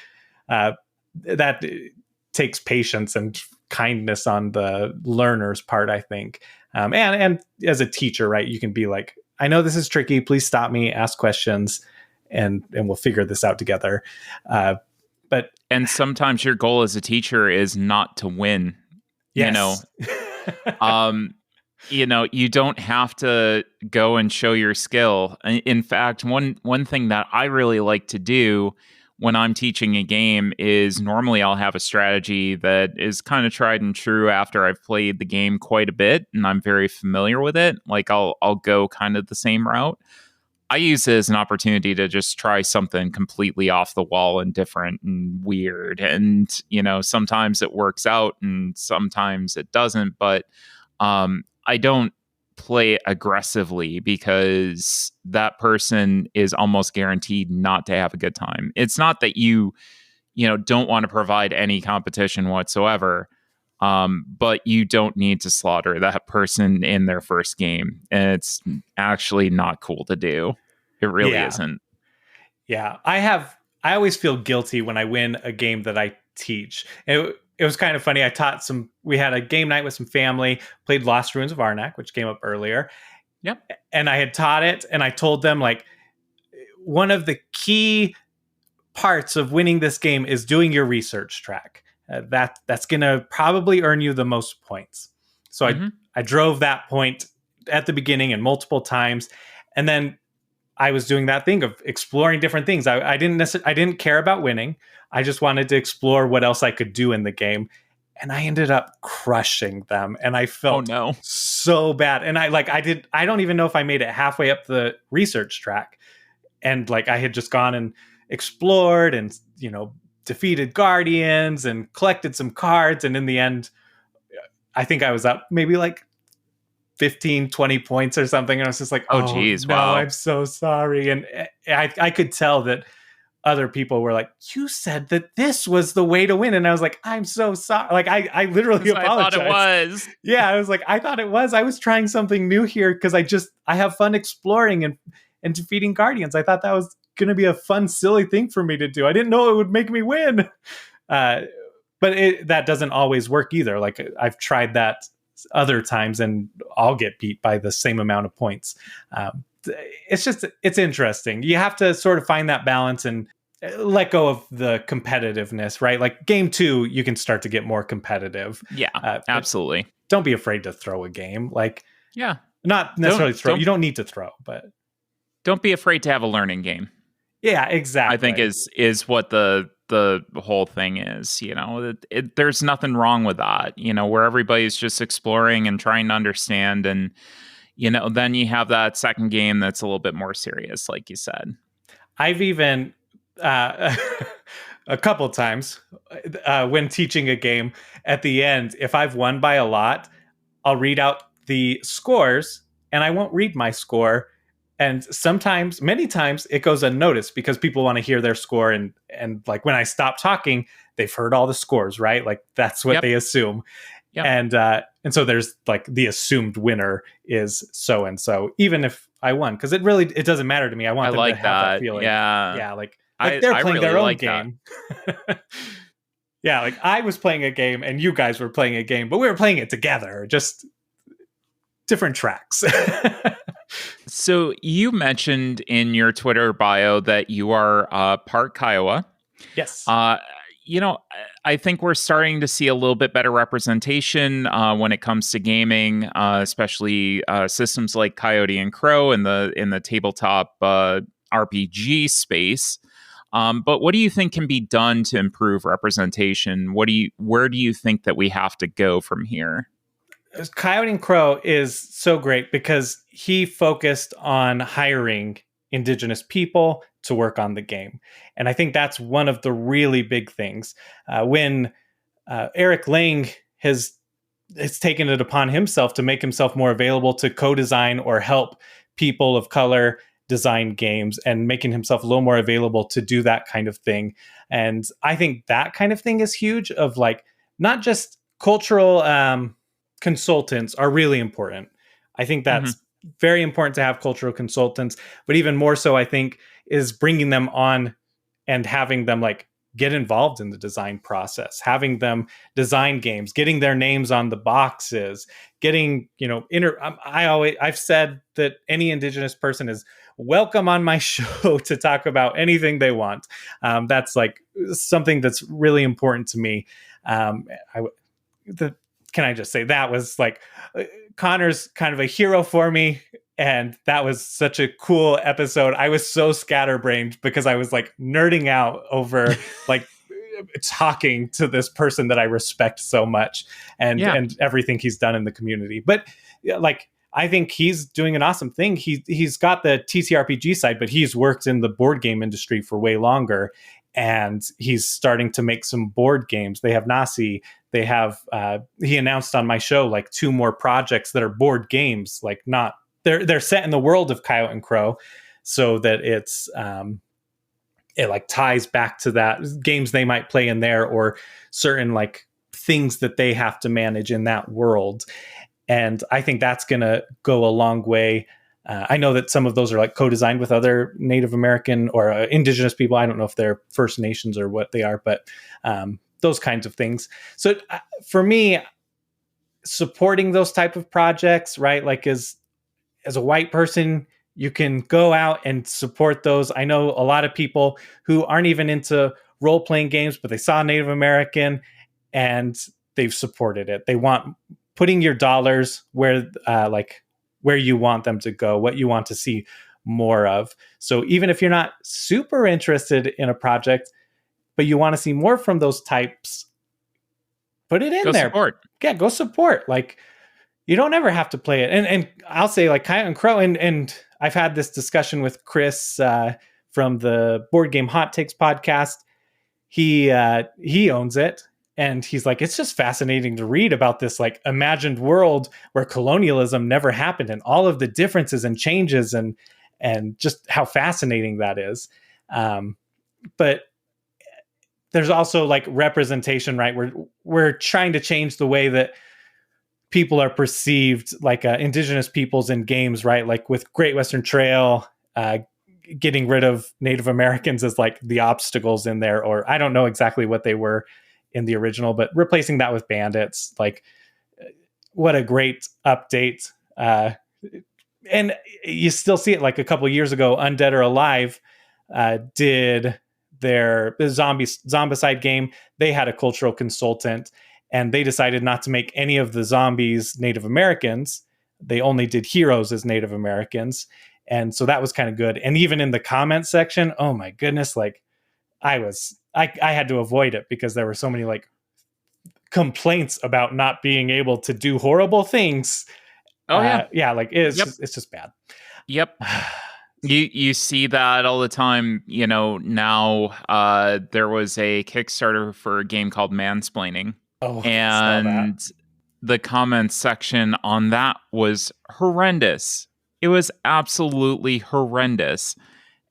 that takes patience and kindness on the learner's part, I think. And as a teacher, right, you can be like, I know this is tricky. Please stop me, ask questions, and we'll figure this out together. And sometimes your goal as a teacher is not to win. Yes. You don't have to go and show your skill. In fact, one thing that I really like to do when I'm teaching a game is normally I'll have a strategy that is kind of tried and true after I've played the game quite a bit and I'm very familiar with it. Like, I'll go kind of the same route. I use it as an opportunity to just try something completely off the wall and different and weird. And, sometimes it works out and sometimes it doesn't. But I don't play aggressively because that person is almost guaranteed not to have a good time. It's not that you don't want to provide any competition whatsoever. But you don't need to slaughter that person in their first game. And it's actually not cool to do. It really isn't. Yeah. I always feel guilty when I win a game that I teach. It was kind of funny. We had a game night with some family, played Lost Ruins of Arnak, which came up earlier. Yep. And I had taught it, and I told them, like, one of the key parts of winning this game is doing your research track. That's going to probably earn you the most points. So I drove that point at the beginning and multiple times. And then I was doing that thing of exploring different things. I didn't care about winning. I just wanted to explore what else I could do in the game. And I ended up crushing them. And I felt so bad. And I don't even know if I made it halfway up the research track. And like, I had just gone and explored and, defeated guardians and collected some cards. And in the end, I think I was up maybe like 15, 20 points or something. And I was just like, oh geez, no, wow. I'm so sorry. And I could tell that other people were like, you said that this was the way to win. And I was like, I'm so sorry. Like, I literally apologized. I thought it was. Yeah, I was like, I thought it was. I was trying something new here because I have fun exploring and defeating guardians. I thought that was going to be a fun, silly thing for me to do. I didn't know it would make me win. But that doesn't always work either. Like, I've tried that other times and I'll get beat by the same amount of points. It's interesting. You have to sort of find that balance and let go of the competitiveness, right? Like, game 2, you can start to get more competitive. Yeah, absolutely. Don't be afraid to throw a game. Like, yeah, not necessarily throw. You don't need to throw, but don't be afraid to have a learning game. Yeah, exactly. I think is what the whole thing is. There's nothing wrong with that. Where everybody's just exploring and trying to understand, and then you have that second game that's a little bit more serious, like you said. I've even a couple times when teaching a game, at the end, if I've won by a lot, I'll read out the scores, and I won't read my score And sometimes, many times, it goes unnoticed because people want to hear their score, and like when I stop talking, they've heard all the scores, right? Like that's what Yep. they assume. Yep. And so there's like the assumed winner is so and so, even if I won, because it doesn't matter to me. I I want them to like have that that. feeling. Yeah. Yeah, like I they're I playing really their own like that. game. Yeah, like I was playing a game and you guys were playing a game, but we were playing it together, just different tracks. So you mentioned in your Twitter bio that you are part Kiowa. Yes. Uh, I think we're starting to see a little bit better representation when it comes to gaming, especially systems like Coyote and Crow in the tabletop RPG space. But what do you think can be done to improve representation? Where do you think that we have to go from here? Coyote and Crow is so great because he focused on hiring indigenous people to work on the game. And I think that's one of the really big things. When Eric Lang has taken it upon himself to make himself more available to co-design or help people of color design games, and making himself a little more available to do that kind of thing. And I think that kind of thing is huge, of like not just cultural consultants are really important. I think Hmm. that's very important to have cultural consultants, but even more so, I think, is bringing them on and having them like get involved in the design process, having them design games, getting their names on the boxes, getting, I've said that any indigenous person is welcome on my show to talk about anything they want. That's like something that's really important to me. I the Can I just say that was like Connor's kind of a hero for me, and that was such a cool episode. I was so scatterbrained because I was like nerding out over like talking to this person that I respect so much, Yeah. and everything he's done in the community. But like I think he's doing an awesome thing. He's got the TTRPG side, but he's worked in the board game industry for way longer, and he's starting to make some board games. They have Nasi. They have. He announced on my show like 2 more projects that are board games. Like not they're set in the world of Coyote and Crow, so that it like ties back to that games they might play in there, or certain like things that they have to manage in that world. And I think that's going to go a long way. I know that some of those are like co-designed with other Native American or indigenous people. I don't know if they're First Nations or what they are, but those kinds of things. So for me, supporting those type of projects, right? Like as a white person, you can go out and support those. I know a lot of people who aren't even into role-playing games, but they saw Native American and they've supported it. They want putting your dollars where you want them to go, what you want to see more of. So even if you're not super interested in a project, but you want to see more from those types, put it in Go there. support. Yeah, go support. Like you don't ever have to play it. And I'll say like Coyote and Crow, and I've had this discussion with Chris from the Board Game Hot Takes podcast. He owns it, and he's like, it's just fascinating to read about this like imagined world where colonialism never happened, and all of the differences and changes, and just how fascinating that is. But there's also like representation, right? We're trying to change the way that people are perceived, like indigenous peoples in games, right? Like with Great Western Trail, getting rid of Native Americans as like the obstacles in there, or I don't know exactly what they were in the original, but replacing that with bandits, like what a great update. And you still see it. Like a couple years ago, Undead or Alive did their zombicide game. They had a cultural consultant, and they decided not to make any of the zombies Native Americans. They only did heroes as Native Americans. And so that was kind of good. And even in the comment section, oh my goodness, like I had to avoid it because there were so many like complaints about not being able to do horrible things. Oh yeah. Yeah, like Yep. it's just bad. Yep. You see that all the time. Now there was a Kickstarter for a game called Mansplaining, Oh, I saw that. and the comments section on that was horrendous. It was absolutely horrendous.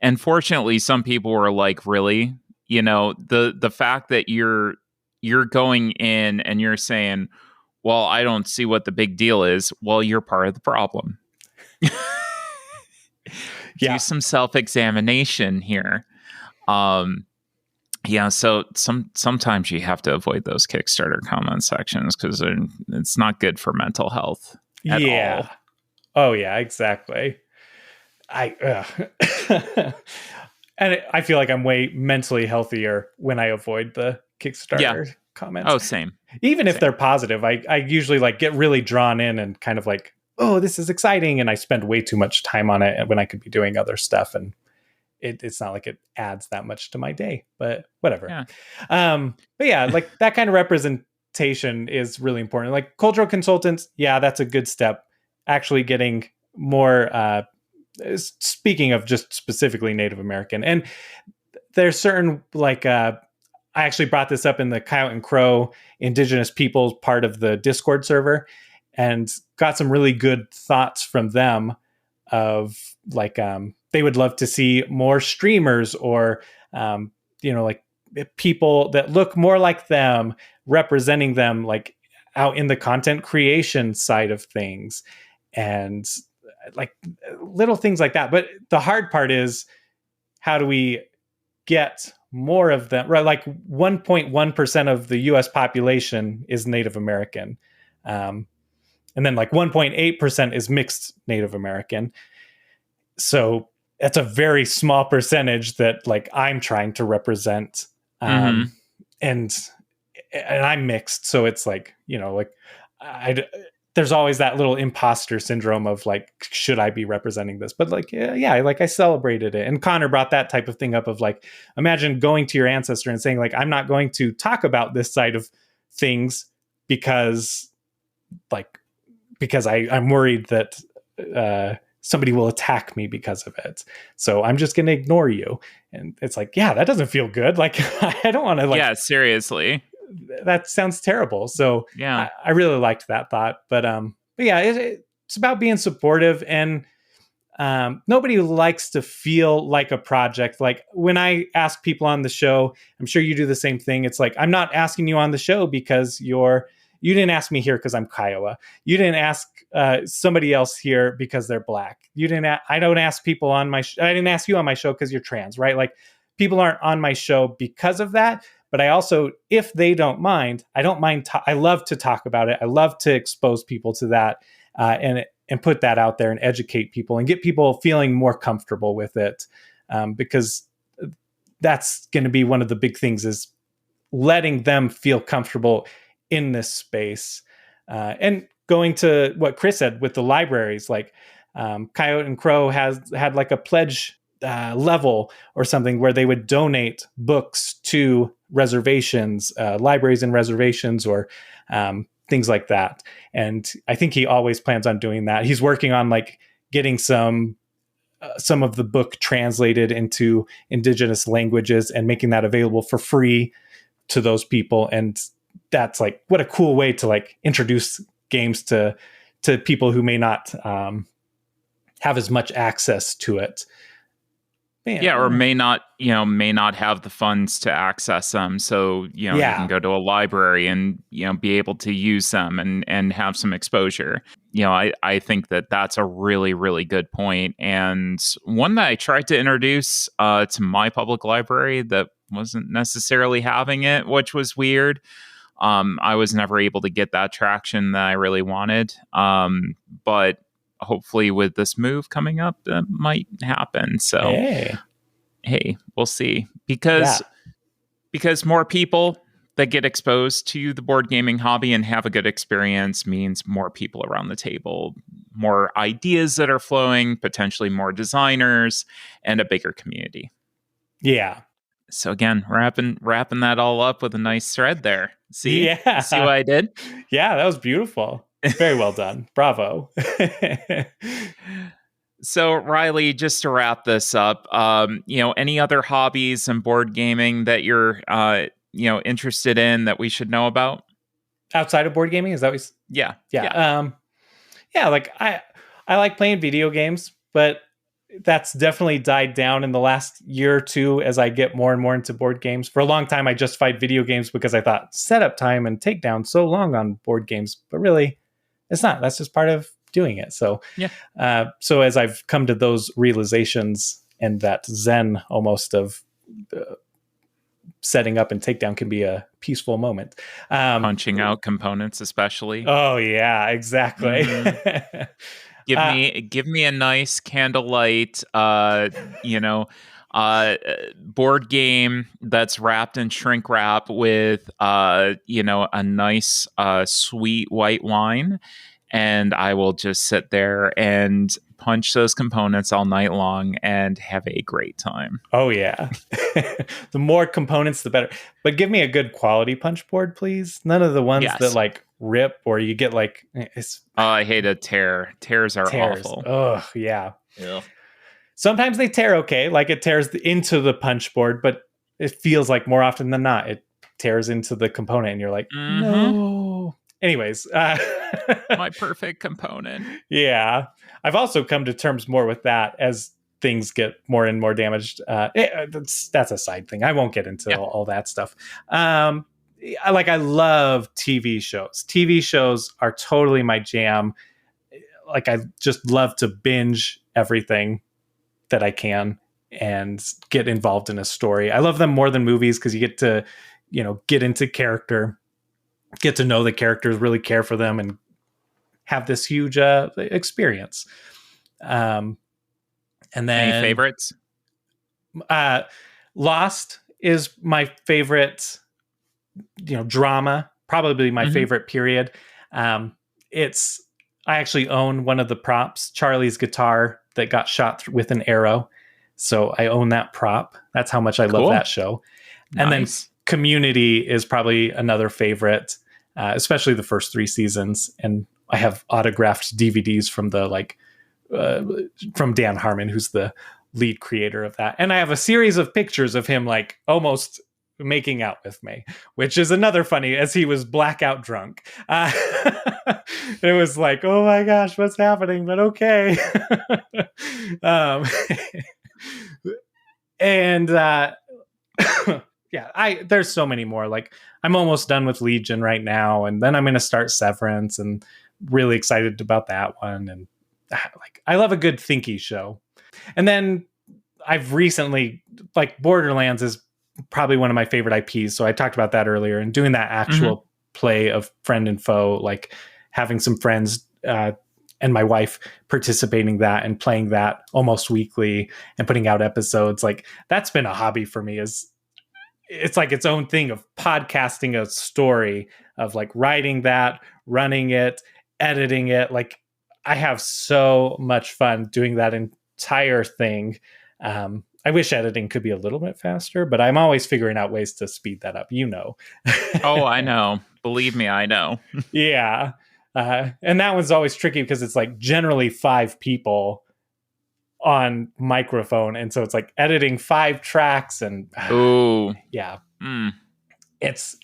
And fortunately, some people were like, really? You know, the fact that you're going in and you're saying, well, I don't see what the big deal is. Well, you're part of the problem. Do Yeah. some self-examination here. Yeah, so sometimes you have to avoid those Kickstarter comment sections because it's not good for mental health at Yeah. all. Oh yeah, exactly. And I feel like I'm way mentally healthier when I avoid the Yeah. Kickstarter comments. Oh, same. Even if Same. they're positive, I usually like get really drawn in and kind of like, oh, this is exciting, and I spend way too much time on it when I could be doing other stuff, and it's not like it adds that much to my day, but whatever. Yeah. But yeah, like that kind of representation is really important. Like cultural consultants, yeah, that's a good step. Actually getting more, speaking of just specifically Native American, and there's certain like, I actually brought this up in the Coyote and Crow Indigenous Peoples part of the Discord server, and got some really good thoughts from them of like, they would love to see more streamers or like people that look more like them, representing them like out in the content creation side of things, and like little things like that. But the hard part is, how do we get more of them, right? Like 1.1% of the US population is Native American, and then like 1.8% is mixed Native American. So that's a very small percentage that like I'm trying to represent. And I'm mixed. So it's like, like there's always that little imposter syndrome of like, should I be representing this? But like, yeah, like I celebrated it. And Connor brought that type of thing up of like, imagine going to your ancestor and saying like, I'm not going to talk about this side of things because I'm worried that, somebody will attack me because of it. So I'm just going to ignore you. And it's like, yeah, that doesn't feel good. Like, I don't want to like, yeah, seriously. That sounds terrible. So Yeah. I really liked that thought, but yeah, it's about being supportive, and nobody likes to feel like a project. Like when I ask people on the show, I'm sure you do the same thing. It's like, I'm not asking you on the show because you didn't ask me here because I'm Kiowa. You didn't ask somebody else here because they're black. I don't ask people on my I didn't ask you on my show because you're trans, right? Like people aren't on my show because of that. But I also, if they don't mind, I don't mind. I love to talk about it. I love to expose people to that, and put that out there and educate people and get people feeling more comfortable with it, because that's going to be one of the big things, is letting them feel comfortable in this space. And going to what Chris said with the libraries, like Coyote and Crow had like a pledge level or something where they would donate books to reservations, libraries and reservations, or things like that. And I think he always plans on doing that. He's working on like getting some of the book translated into Indigenous languages and making that available for free to those people. And that's like, what a cool way to like introduce games to people who may not have as much access to it. Man. Yeah, or may not have the funds to access them. So, you can go to a library and, be able to use them and have some exposure. I think that that's a really, really good point. And one that I tried to introduce to my public library that wasn't necessarily having it, which was weird. I was never able to get that traction that I really wanted. But hopefully with this move coming up, that might happen. So, hey, we'll see. Because more people that get exposed to the board gaming hobby and have a good experience means more people around the table, more ideas that are flowing, potentially more designers, and a bigger community. Yeah. So again, wrapping that all up with a nice thread there. See? Yeah. See what I did? Yeah, that was beautiful. Very well done. Bravo. So Riley, just to wrap this up, any other hobbies and board gaming that you're, interested in that we should know about? Outside of board gaming? Is that what Yeah. Yeah. Like I like playing video games, but that's definitely died down in the last year or two as I get more and more into board games. For a long time, I justified video games because I thought setup time and takedown so long on board games, but really, it's not. That's just part of doing it. So, Yeah. so as I've come to those realizations and that zen almost of setting up and takedown can be a peaceful moment. Punching out components, especially. Oh yeah, exactly. Mm-hmm. Give me a nice candlelight, you know, board game that's wrapped in shrink wrap with, you know, a nice, sweet white wine, and I will just sit there and punch those components all night long and have a great time. Oh yeah, the more components, the better. But give me a good quality punch board, please. None of the ones that like rip or you get like it's. Oh, I hate a tear. Tears are awful. Oh yeah. Sometimes they tear okay, like it tears into the punch board, but it feels like more often than not it tears into the component, and you're like, no. Anyways, my perfect component. Yeah, I've also come to terms more with that as things get more and more damaged. That's a side thing. I won't get into all that stuff. I love TV shows. TV shows are totally my jam. Like I just love to binge everything that I can and get involved in a story. I love them more than movies because you get to, get into character, get to know the characters, really care for them, and have this huge experience. And then any favorites? Lost is my favorite, drama, probably my favorite period. I actually own one of the props, Charlie's guitar that got shot with an arrow. So I own that prop. That's how much I love that show. And then Community is probably another favorite, especially the first 3 seasons. And I have autographed DVDs from from Dan Harmon, who's the lead creator of that. And I have a series of pictures of him like almost making out with me, which is another funny, as he was blackout drunk. It was like, oh my gosh, what's happening? But okay. And there's so many more. Like I'm almost done with Legion right now, and then I'm going to start Severance, and really excited about that one. And I love a good thinky show. And then I've recently, Borderlands is probably one of my favorite IPs. So I talked about that earlier, and doing that actual play of friend and foe, like having some friends and my wife participating that and playing that almost weekly and putting out episodes. Like that's been a hobby for me. It's like its own thing of podcasting a story, of like writing that, running it, editing it. Like I have so much fun doing that entire thing. I wish editing could be a little bit faster, but I'm always figuring out ways to speed that up, Oh, I know. Believe me, I know. Yeah. And that one's always tricky because it's like generally 5 people on microphone. And so it's like editing 5 tracks and yeah. It's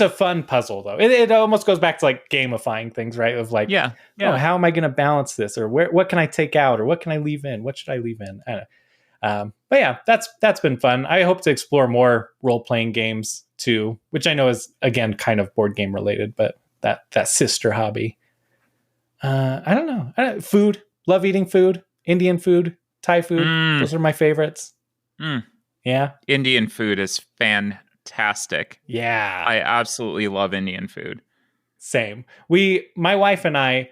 a fun puzzle though. It almost goes back to like gamifying things, right? Of like, oh, how am I going to balance this? Or what can I take out? Or what can I leave in? What should I leave in? I don't know. But yeah, that's been fun. I hope to explore more role-playing games too, which I know is again kind of board game related, but that sister hobby. I don't know. Food. Love eating food. Indian food, Thai food. Those are my favorites. Yeah. Indian food is fantastic. Yeah. I absolutely love Indian food. Same. My wife and I,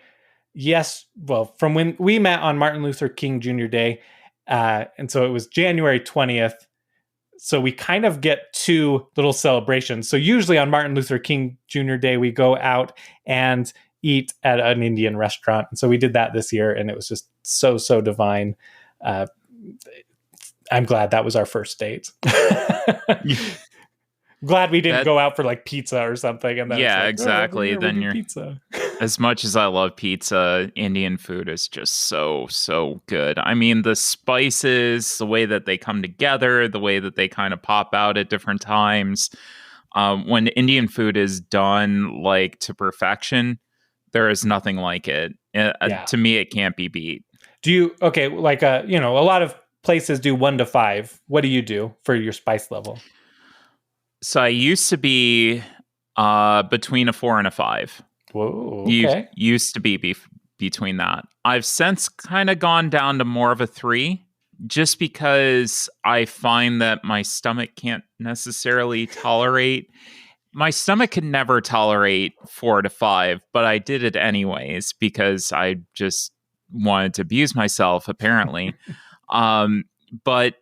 from when we met on Martin Luther King Jr. Day, and so it was January 20th. So we kind of get 2 little celebrations. So usually on Martin Luther King Jr. Day, we go out and eat at an Indian restaurant. And so we did that this year, and it was just so, so divine. I'm glad that was our first date. Glad we didn't go out for like pizza or something. And then exactly. Then you're pizza. As much as I love pizza, Indian food is just so, so good. I mean, the spices, the way that they come together, the way that they kind of pop out at different times. When Indian food is done like to perfection, there is nothing like it. Yeah. To me, it can't be beat. Do you like a lot of places do 1 to 5. What do you do for your spice level? So I used to be between a 4 and a 5. Whoa, You okay. used to be between that. I've since kind of gone down to more of a 3, just because I find that my stomach can't necessarily tolerate. My stomach could never tolerate 4 to 5, but I did it anyways because I just wanted to abuse myself, apparently. Um, but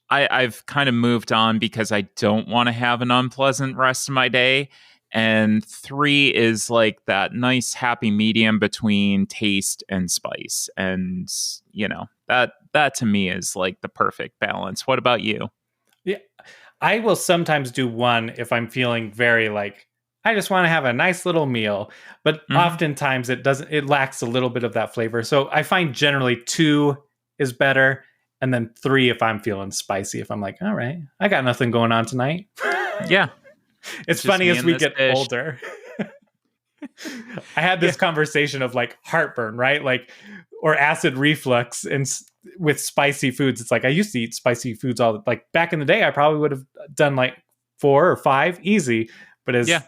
I've kind of moved on because I don't want to have an unpleasant rest of my day. And 3 is like that nice happy medium between taste and spice. And that to me is like the perfect balance. What about you? Yeah. I will sometimes do 1 if I'm feeling very like I just want to have a nice little meal, but Hmm. oftentimes it lacks a little bit of that flavor. So I find generally 2 is better, and then 3 if I'm feeling spicy, if I'm like, all right, I got nothing going on tonight. Yeah, It's just funny me as and we this get dish. older. I had Yeah, this conversation of like heartburn, right? Like, or acid reflux, and with spicy foods. It's like I used to eat spicy foods all like back in the day. I probably would have done like 4 or 5 easy, but yeah,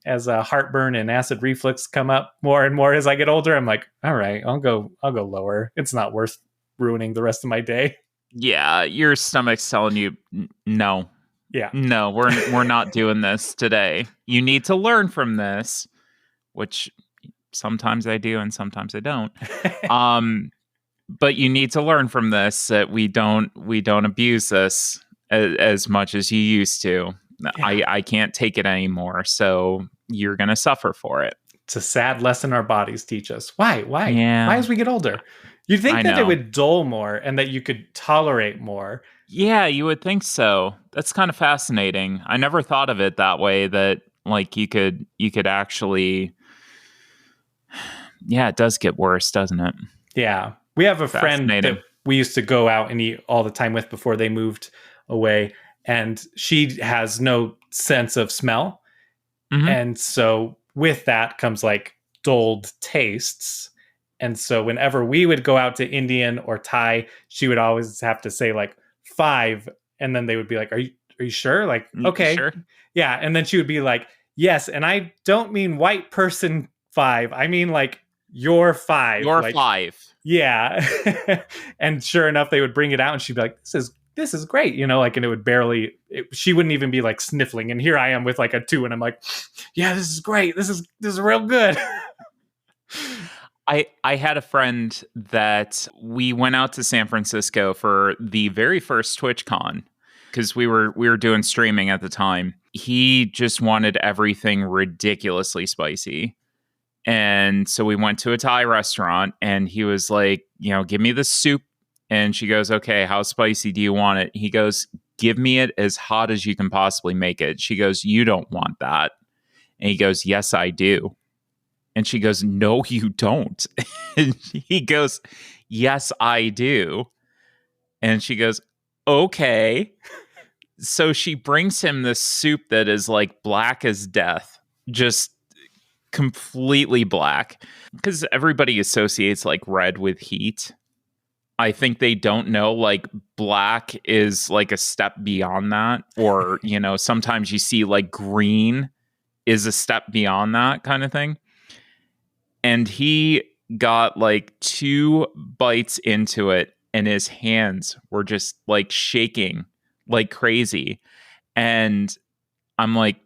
as heartburn and acid reflux come up more and more as I get older, I'm like, all right, I'll go lower. It's not worth ruining the rest of my day. yeah. Your stomach's telling you, no, Yeah. no, we're not doing this today. You need to learn from this, which sometimes I do and sometimes I don't. Um, but you need to learn from this that we don't abuse this as much as you used to. Yeah. I can't take it anymore, so you're gonna suffer for it. It's a sad lesson our bodies teach us. Why Yeah, as we get older? You'd think I that it know. would dull more and that you could tolerate more. Yeah, you would think so. That's kind of fascinating. I never thought of it that way, that like you could actually. Yeah, it does get worse, doesn't it? Yeah. We have a friend that Fascinating. we used to go out and eat all the time with before they moved away. And she has no sense of smell. Hmm. And so with that comes like dulled tastes. And so whenever we would go out to Indian or Thai, she would always have to say like 5. And then they would be like, are you sure? Like, okay. Sure. Yeah. And then she would be like, yes. And I don't mean white person 5. I mean like your 5. You're Like, 5. yeah. And sure enough, they would bring it out and she'd be like, this is great, like, and it would she wouldn't even be like sniffling. And here I am with like a 2, and I'm like, yeah, this is great. This is real good. I had a friend that we went out to San Francisco for the very first TwitchCon because we were doing streaming at the time. He just wanted everything ridiculously spicy. And so we went to a Thai restaurant and he was like, give me the soup. And she goes, okay, how spicy do you want it? He goes, give me it as hot as you can possibly make it. She goes, you don't want that. And he goes, yes, I do. And she goes, no, you don't. And he goes, yes, I do. And she goes, okay. So she brings him this soup that is like black as death, just completely black, because everybody associates like red with heat. I think they don't know like black is like a step beyond that. Or, sometimes you see like green is a step beyond that kind of thing. And he got like 2 bites into it and his hands were just like shaking like crazy. And I'm like,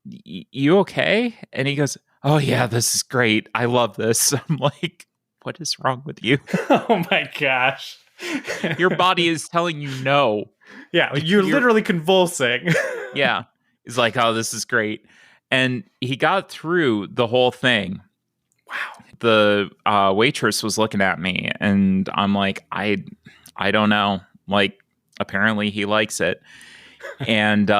you okay? And he goes, oh yeah, this is great. I love this. I'm like, what is wrong with you? Oh my gosh. Your body is telling you no. Yeah, you're literally convulsing. Yeah. He's like, oh, this is great. And he got through the whole thing. Wow. The waitress was looking at me and I'm like, I don't know. Like, apparently he likes it. And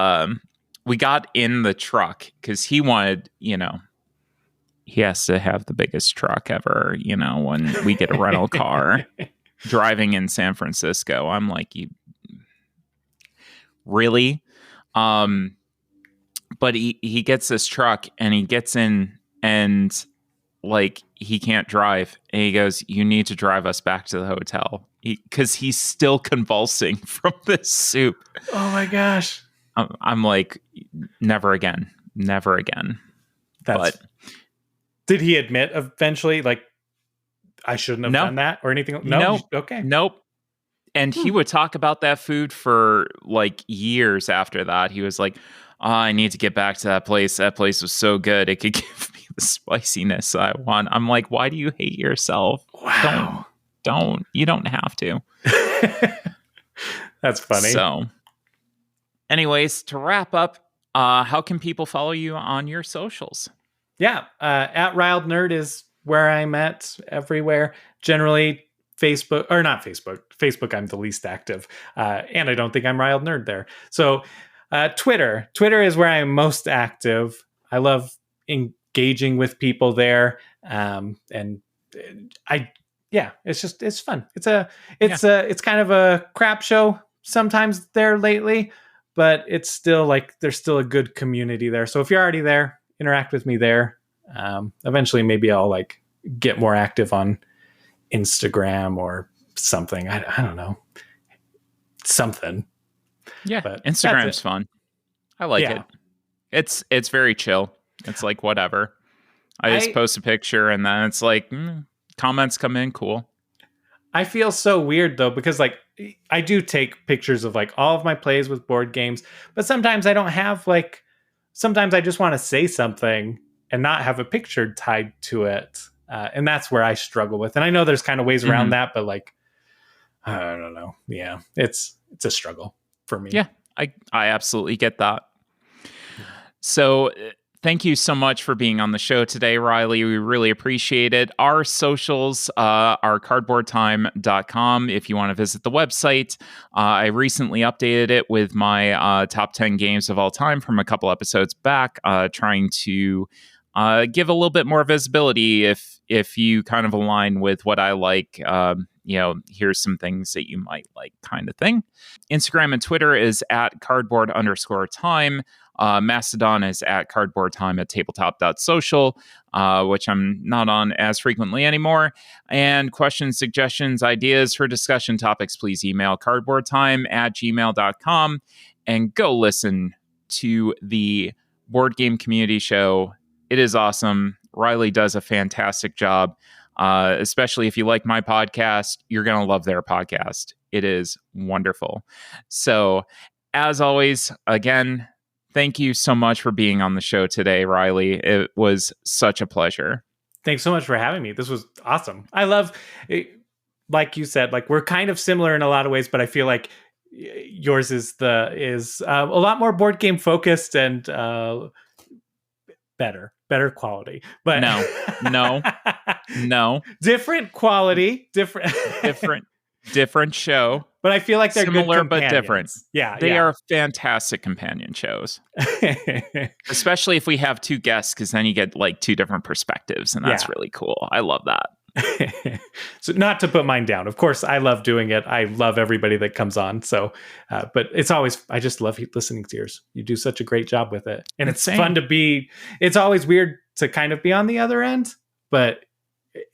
we got in the truck because he wanted, he has to have the biggest truck ever, when we get a rental car driving in San Francisco. I'm like, you really? But he gets this truck and he gets in and like he can't drive. And he goes, you need to drive us back to the hotel. Because he's still convulsing from this soup. Oh my gosh. I'm like, never again. Never again. But did he admit eventually, like, I shouldn't have done that or anything? No. Okay. Nope. And he would talk about that food for like years after that. He was like, oh, I need to get back to that place. That place was so good. It could give me the spiciness I want. I'm like, why do you hate yourself? Wow. Don't. You don't have to. That's funny. So, anyways, to wrap up, how can people follow you on your socials? Yeah. At Riled Nerd is where I'm at everywhere. Generally, Facebook, or not Facebook. Facebook, I'm the least active. And I don't think I'm Riled Nerd there. So, Twitter. Twitter is where I'm most active. I love engaging with people there. It's fun. It's kind of a crap show sometimes there lately, but it's still like, there's still a good community there. So if you're already there, interact with me there. Eventually maybe I'll like get more active on Instagram or something. I don't know. Something. Yeah. But Instagram's fun. I like it. It's very chill. It's like, whatever. I just post a picture and then it's like, comments come in. Cool. I feel so weird though, because like I do take pictures of like all of my plays with board games, but sometimes I don't have like, sometimes I just want to say something and not have a picture tied to it. And that's where I struggle with. And I know there's kind of ways around that, but like, I don't know. Yeah, it's a struggle for me. Yeah, I absolutely get that. So thank you so much for being on the show today, Riley. We really appreciate it. Our socials are cardboardtime.com if you want to visit the website. I recently updated it with my top 10 games of all time from a couple episodes back, trying to give a little bit more visibility if you kind of align with what I like. Here's some things that you might like, kind of thing. Instagram and Twitter is at cardboard_time. Mastodon is at cardboardtime at tabletop.social, which I'm not on as frequently anymore. And questions, suggestions, ideas for discussion topics, please email cardboardtime@gmail.com and go listen to the Board Game Community Show. It is awesome. Riley does a fantastic job. Especially if you like my podcast, you're going to love their podcast. It is wonderful. So, as always, again, thank you so much for being on the show today, Riley. It was such a pleasure. Thanks so much for having me. This was awesome. I love it. Like you said, like we're kind of similar in a lot of ways, but I feel like yours is a lot more board game focused and better quality. But no. Different quality, different show. But I feel like they're similar good but different. Yeah, they are fantastic companion shows. Especially if we have two guests, because then you get like two different perspectives, and that's really cool. I love that. So not to put mine down. Of course, I love doing it. I love everybody that comes on. So, but it's always, I just love listening to yours. You do such a great job with it. And it's fun to be, it's always weird to kind of be on the other end, but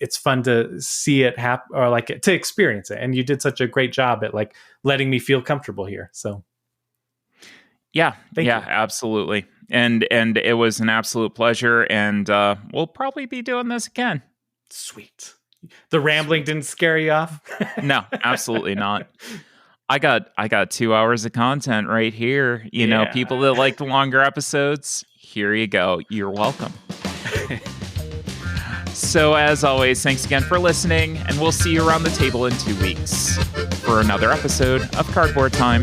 it's fun to see it happen or like to experience it. And you did such a great job at like letting me feel comfortable here. So yeah, Thank you. Absolutely. And it was an absolute pleasure. And we'll probably be doing this again. Sweet. The rambling didn't scare you off? No, absolutely not. I got 2 hours of content right here. You know, people that like the longer episodes, here you go. You're welcome. So as always, thanks again for listening, and we'll see you around the table in 2 weeks for another episode of Cardboard Time.